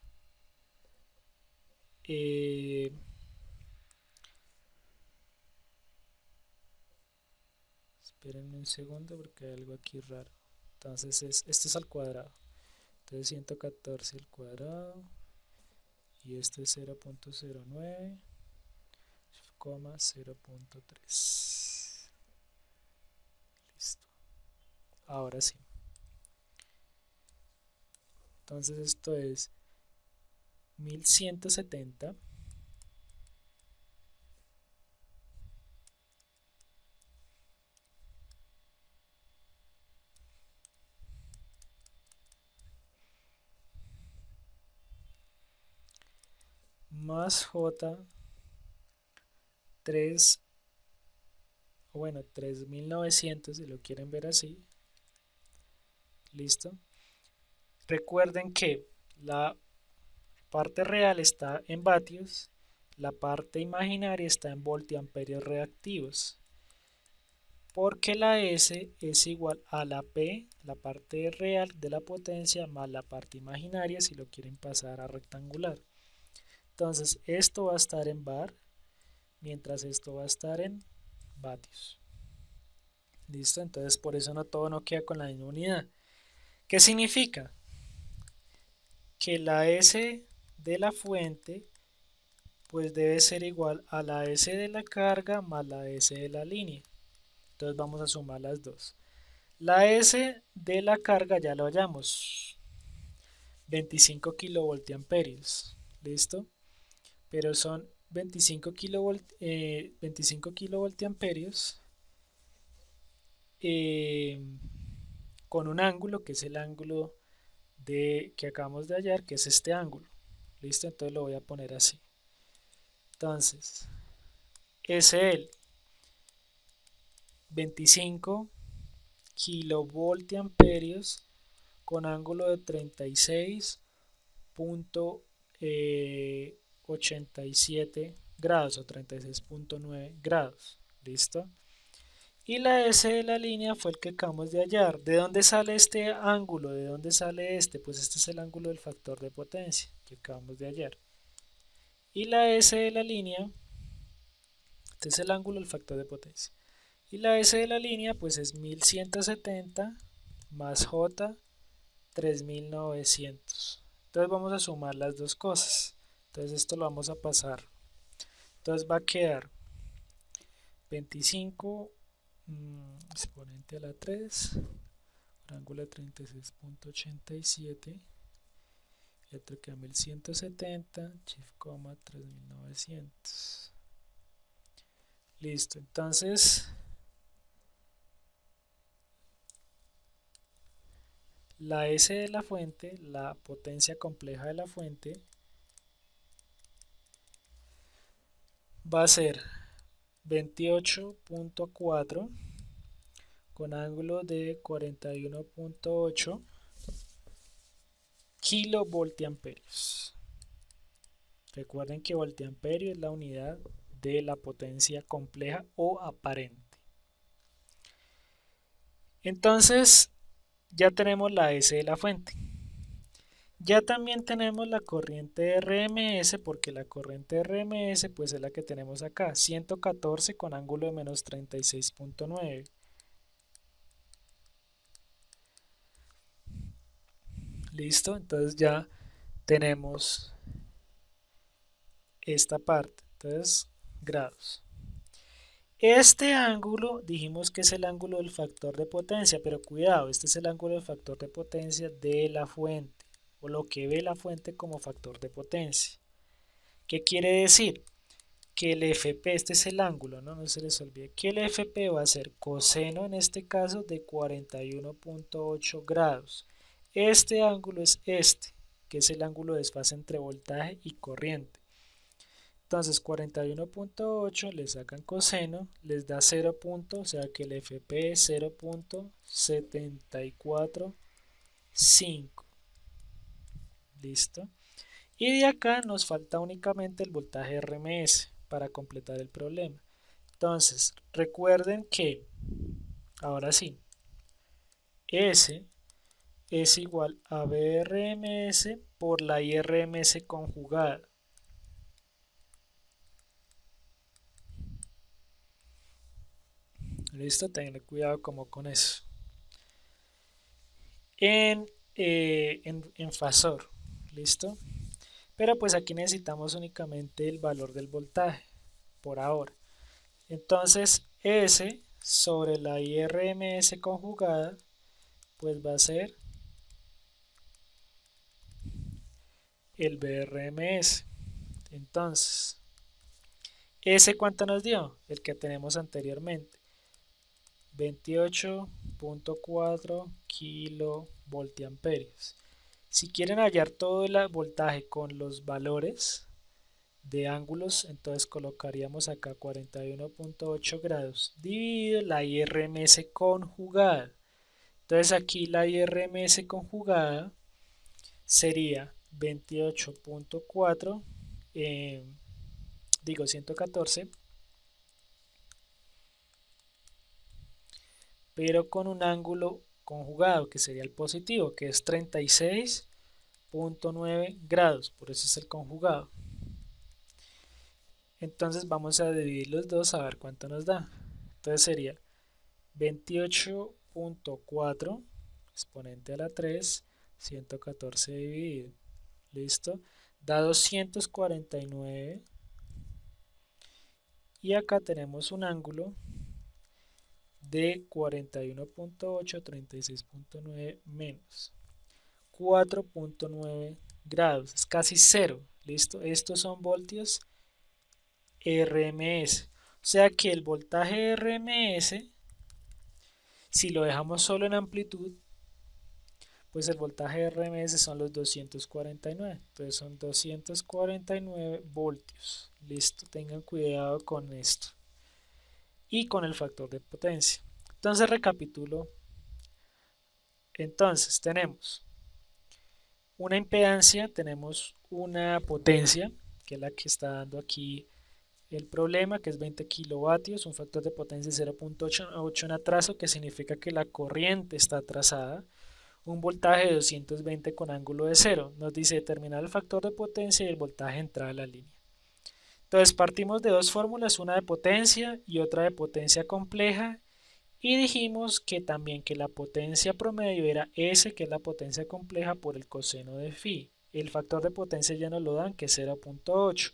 espérenme un segundo porque hay algo aquí raro. Entonces esto es al cuadrado. Entonces 114 al cuadrado y esto es 0.09, 0.3. Listo. Ahora sí. Entonces esto es 1170 más J 3, bueno, 3900 si lo quieren ver así. Listo. Recuerden que la parte real está en vatios, la parte imaginaria está en voltiamperios reactivos, porque la S es igual a la P, la parte real de la potencia, más la parte imaginaria si lo quieren pasar a rectangular. Entonces esto va a estar en bar, mientras esto va a estar en vatios. Listo, entonces por eso no todo no queda con la misma unidad. ¿Qué significa? Que la S de la fuente pues debe ser igual a la S de la carga más la S de la línea. Entonces vamos a sumar las dos. La S de la carga ya lo hallamos, 25 kilovoltiamperios, ¿listo? Pero son 25 kilovoltiamperios con un ángulo que es el ángulo que acabamos de hallar, que es este ángulo, ¿listo? Entonces lo voy a poner así. Entonces, SL 25 kilovoltiamperios con ángulo de 36.87 grados o 36.9 grados. ¿Listo? Y la S de la línea fue el que acabamos de hallar. ¿De dónde sale este ángulo? ¿De dónde sale este? Pues este es el ángulo del factor de potencia que acabamos de hallar. Y la S de la línea, este es el ángulo del factor de potencia. Y la S de la línea pues es 1170 más J 3900. Entonces vamos a sumar las dos cosas. Entonces esto lo vamos a pasar Entonces va a quedar 25 exponente a la 3 por ángulo de 36.87 y otro queda 1170 shift coma 3900. Listo, entonces la S de la fuente, la potencia compleja de la fuente, va a ser 28.4 con ángulo de 41.8 kilovoltiamperios. Recuerden que voltiamperio es la unidad de la potencia compleja o aparente. Entonces ya tenemos la S de la fuente. Ya también tenemos la corriente RMS, porque la corriente RMS pues es la que tenemos acá, 114 con ángulo de menos 36.9. Listo, entonces ya tenemos esta parte, entonces grados. Este ángulo dijimos que es el ángulo del factor de potencia, pero cuidado, este es el ángulo del factor de potencia de la fuente, o lo que ve la fuente como factor de potencia. ¿Qué quiere decir? Que el FP, este es el ángulo, no se les olvide, que el FP va a ser coseno en este caso de 41.8 grados. Este ángulo es este, que es el ángulo de desfase entre voltaje y corriente. Entonces 41.8 le sacan coseno, les da 0. O sea que el FP es 0.745. Listo. Y de acá nos falta únicamente el voltaje RMS para completar el problema. Entonces recuerden que, ahora sí, S es igual a BRMS por la IRMS conjugada. Listo, tengan cuidado como con eso. En fasor, listo. Pero pues aquí necesitamos únicamente el valor del voltaje por ahora. Entonces S sobre la IRMS conjugada pues va a ser el BRMS. Entonces S ¿cuánto nos dio? El que tenemos anteriormente, 28.4 kilovoltiamperios. Si quieren hallar todo el voltaje con los valores de ángulos, entonces colocaríamos acá 41.8 grados dividido la IRMS conjugada. Entonces aquí la IRMS conjugada sería 28.4, digo 114, pero con un ángulo conjugado que sería el positivo, que es 36.9 grados, por eso es el conjugado. Entonces vamos a dividir los dos a ver cuánto nos da. Entonces sería 28.4 exponente a la 3, 114 dividido. ¿Listo? Da 249. Y acá tenemos un ángulo de 41.8, 36.9 menos 4.9 grados. Es casi cero. ¿Listo? Estos son voltios RMS. O sea que el voltaje RMS, si lo dejamos solo en amplitud, pues el voltaje RMS son los 249. Entonces son 249 voltios. Listo, tengan cuidado con esto. Y con el factor de potencia. Entonces recapitulo. Entonces tenemos una impedancia, tenemos una potencia, que es la que está dando aquí el problema, que es 20 kilovatios, un factor de potencia de 0.8 en atraso, que significa que la corriente está atrasada. Un voltaje de 220 con ángulo de 0. Nos dice determinar el factor de potencia y el voltaje de entrada de la línea. Entonces partimos de dos fórmulas, una de potencia y otra de potencia compleja, y dijimos que también que la potencia promedio era S, que es la potencia compleja, por el coseno de phi. El factor de potencia ya nos lo dan, que es 0.8.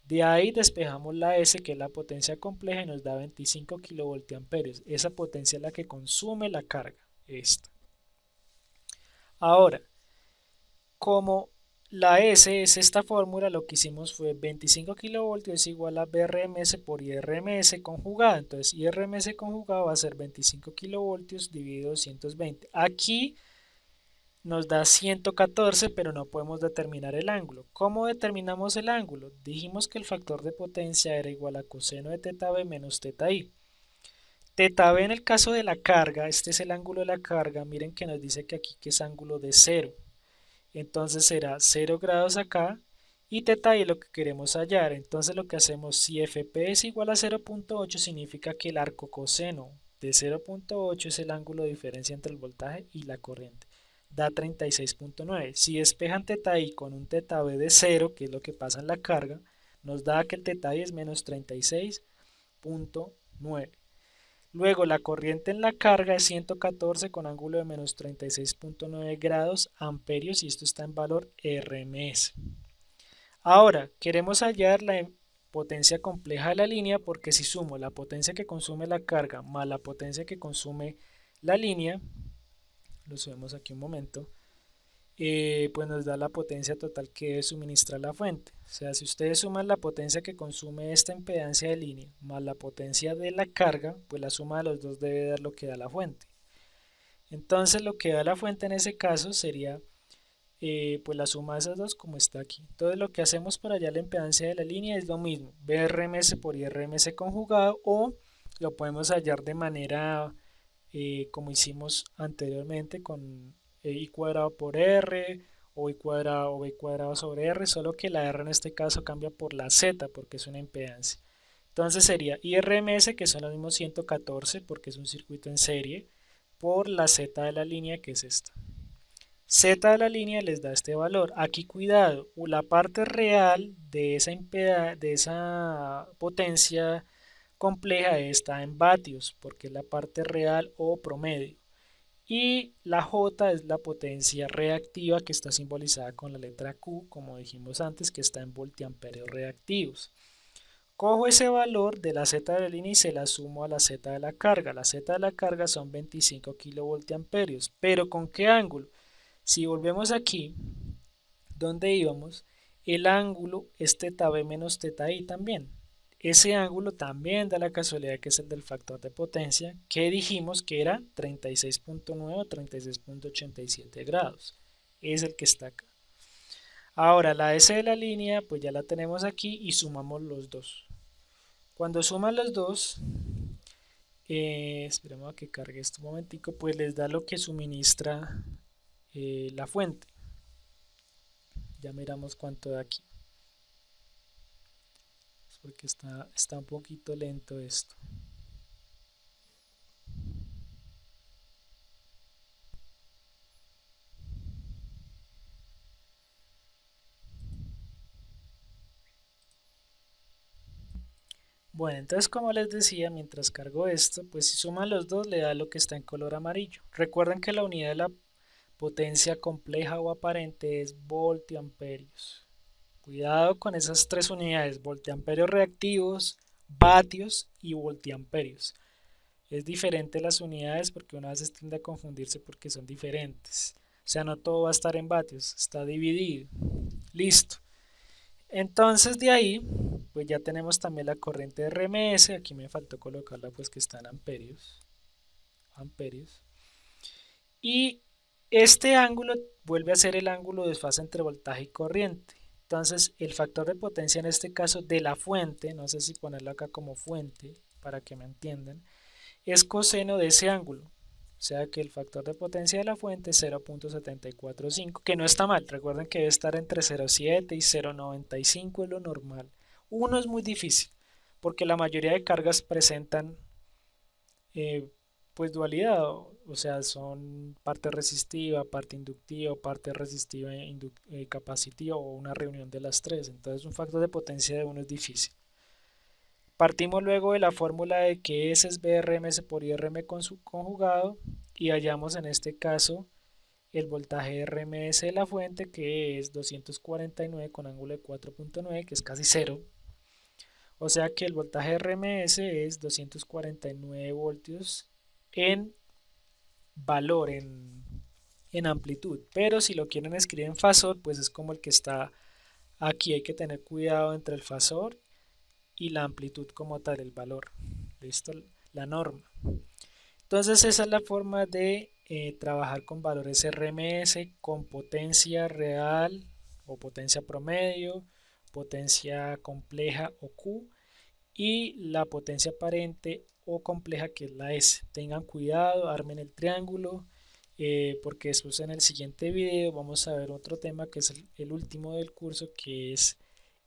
De ahí despejamos la S, que es la potencia compleja, y nos da 25 kilovoltiamperios. Esa potencia es la que consume la carga, esta. Ahora, como la S es esta fórmula, lo que hicimos fue 25 kilovoltios es igual a Vrms por IRMS conjugado. Entonces, IRMS conjugado va a ser 25 kilovoltios dividido 220. Aquí nos da 114, pero no podemos determinar el ángulo. ¿Cómo determinamos el ángulo? Dijimos que el factor de potencia era igual a coseno de teta B menos teta I. Teta B en el caso de la carga, este es el ángulo de la carga, miren que nos dice que aquí que es ángulo de 0. Entonces será 0 grados acá y teta I es lo que queremos hallar. Entonces lo que hacemos, si Fp es igual a 0.8, significa que el arco coseno de 0.8 es el ángulo de diferencia entre el voltaje y la corriente. Da 36.9. Si despejan teta I con un teta B de 0, que es lo que pasa en la carga, nos da que el teta I es menos 36.9. Luego la corriente en la carga es 114 con ángulo de menos 36.9 grados amperios y esto está en valor RMS. Ahora, queremos hallar la potencia compleja de la línea porque si sumo la potencia que consume la carga más la potencia que consume la línea, lo subimos aquí un momento, pues nos da la potencia total que debe suministrar la fuente. O sea, si ustedes suman la potencia que consume esta impedancia de línea más la potencia de la carga, pues la suma de los dos debe dar lo que da la fuente. Entonces lo que da la fuente en ese caso sería pues la suma de esas dos como está aquí. Entonces lo que hacemos para hallar la impedancia de la línea es lo mismo, Vrms por IRMS conjugado, o lo podemos hallar de manera como hicimos anteriormente con I cuadrado por R o I cuadrado o B cuadrado sobre R, solo que la R en este caso cambia por la Z porque es una impedancia. Entonces sería IRMS, que son los mismos 114 porque es un circuito en serie, por la Z de la línea, que es esta. Z de la línea les da este valor. Aquí cuidado, la parte real de esa potencia compleja está en vatios, porque es la parte real o promedio. Y la J es la potencia reactiva que está simbolizada con la letra Q, como dijimos antes, que está en voltiamperios reactivos. Cojo ese valor de la Z de la línea y se la sumo a la Z de la carga. La Z de la carga son 25 kilovoltiamperios. ¿Pero con qué ángulo? Si volvemos aquí, donde íbamos, el ángulo es teta B menos teta I también. Ese ángulo también da la casualidad que es el del factor de potencia, que dijimos que era 36.9 o 36.87 grados. Es el que está acá. Ahora la S de la línea, pues ya la tenemos aquí y sumamos los dos. Cuando suman los dos, esperemos a que cargue esto un momentico, pues les da lo que suministra la fuente. Ya miramos cuánto da aquí. Es porque está un poquito lento esto. Bueno, entonces como les decía, mientras cargo esto, pues si suman los dos le da lo que está en color amarillo. Recuerden que la unidad de la potencia compleja o aparente es voltiamperios. Cuidado con esas tres unidades, voltiamperios reactivos, vatios y voltiamperios. Es diferente las unidades porque una vez tiende a confundirse porque son diferentes. O sea, no todo va a estar en vatios, está dividido. Listo. Entonces de ahí, pues ya tenemos también la corriente RMS. Aquí me faltó colocarla pues que está en amperios. Amperios. Y este ángulo vuelve a ser el ángulo de desfase entre voltaje y corriente. Entonces el factor de potencia en este caso de la fuente, no sé si ponerlo acá como fuente para que me entiendan, es coseno de ese ángulo. O sea que el factor de potencia de la fuente es 0.745, que no está mal. Recuerden que debe estar entre 0.7 y 0.95 es lo normal. 1 es muy difícil, porque la mayoría de cargas presentan pues dualidad, o sea, son parte resistiva, parte inductiva, parte resistiva e capacitiva o una reunión de las tres. Entonces un factor de potencia de 1 es difícil. Partimos luego de la fórmula de que S es Vrms por IRM con su conjugado y hallamos en este caso el voltaje RMS de la fuente, que es 249 con ángulo de 4.9, que es casi 0. O sea que el voltaje RMS es 249 voltios en valor, en amplitud. Pero si lo quieren escribir en fasor, pues es como el que está aquí. Hay que tener cuidado entre el fasor y la amplitud como tal, el valor. ¿Listo? La norma. Entonces esa es la forma de trabajar con valores RMS, con potencia real o potencia promedio, potencia compleja o Q, y la potencia aparente o compleja, que es la S. Tengan cuidado, armen el triángulo, porque después en el siguiente video vamos a ver otro tema que es el último del curso, que es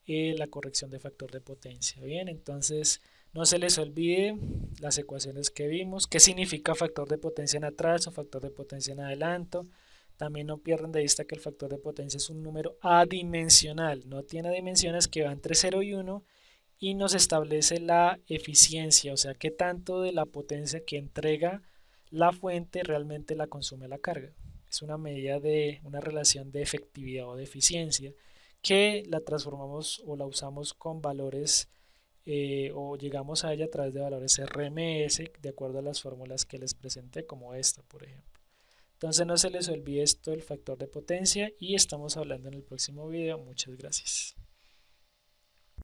la corrección de factor de potencia. Bien, entonces no se les olvide las ecuaciones que vimos, qué significa factor de potencia en atraso, factor de potencia en adelanto. También no pierdan de vista que el factor de potencia es un número adimensional, no tiene dimensiones, que va entre 0 y 1, y nos establece la eficiencia, o sea, qué tanto de la potencia que entrega la fuente realmente la consume la carga. Es una medida de una relación de efectividad o de eficiencia, que la transformamos o la usamos con valores, o llegamos a ella a través de valores RMS, de acuerdo a las fórmulas que les presenté, como esta, por ejemplo. Entonces no se les olvide esto, el factor de potencia, y estamos hablando en el próximo video. Muchas gracias.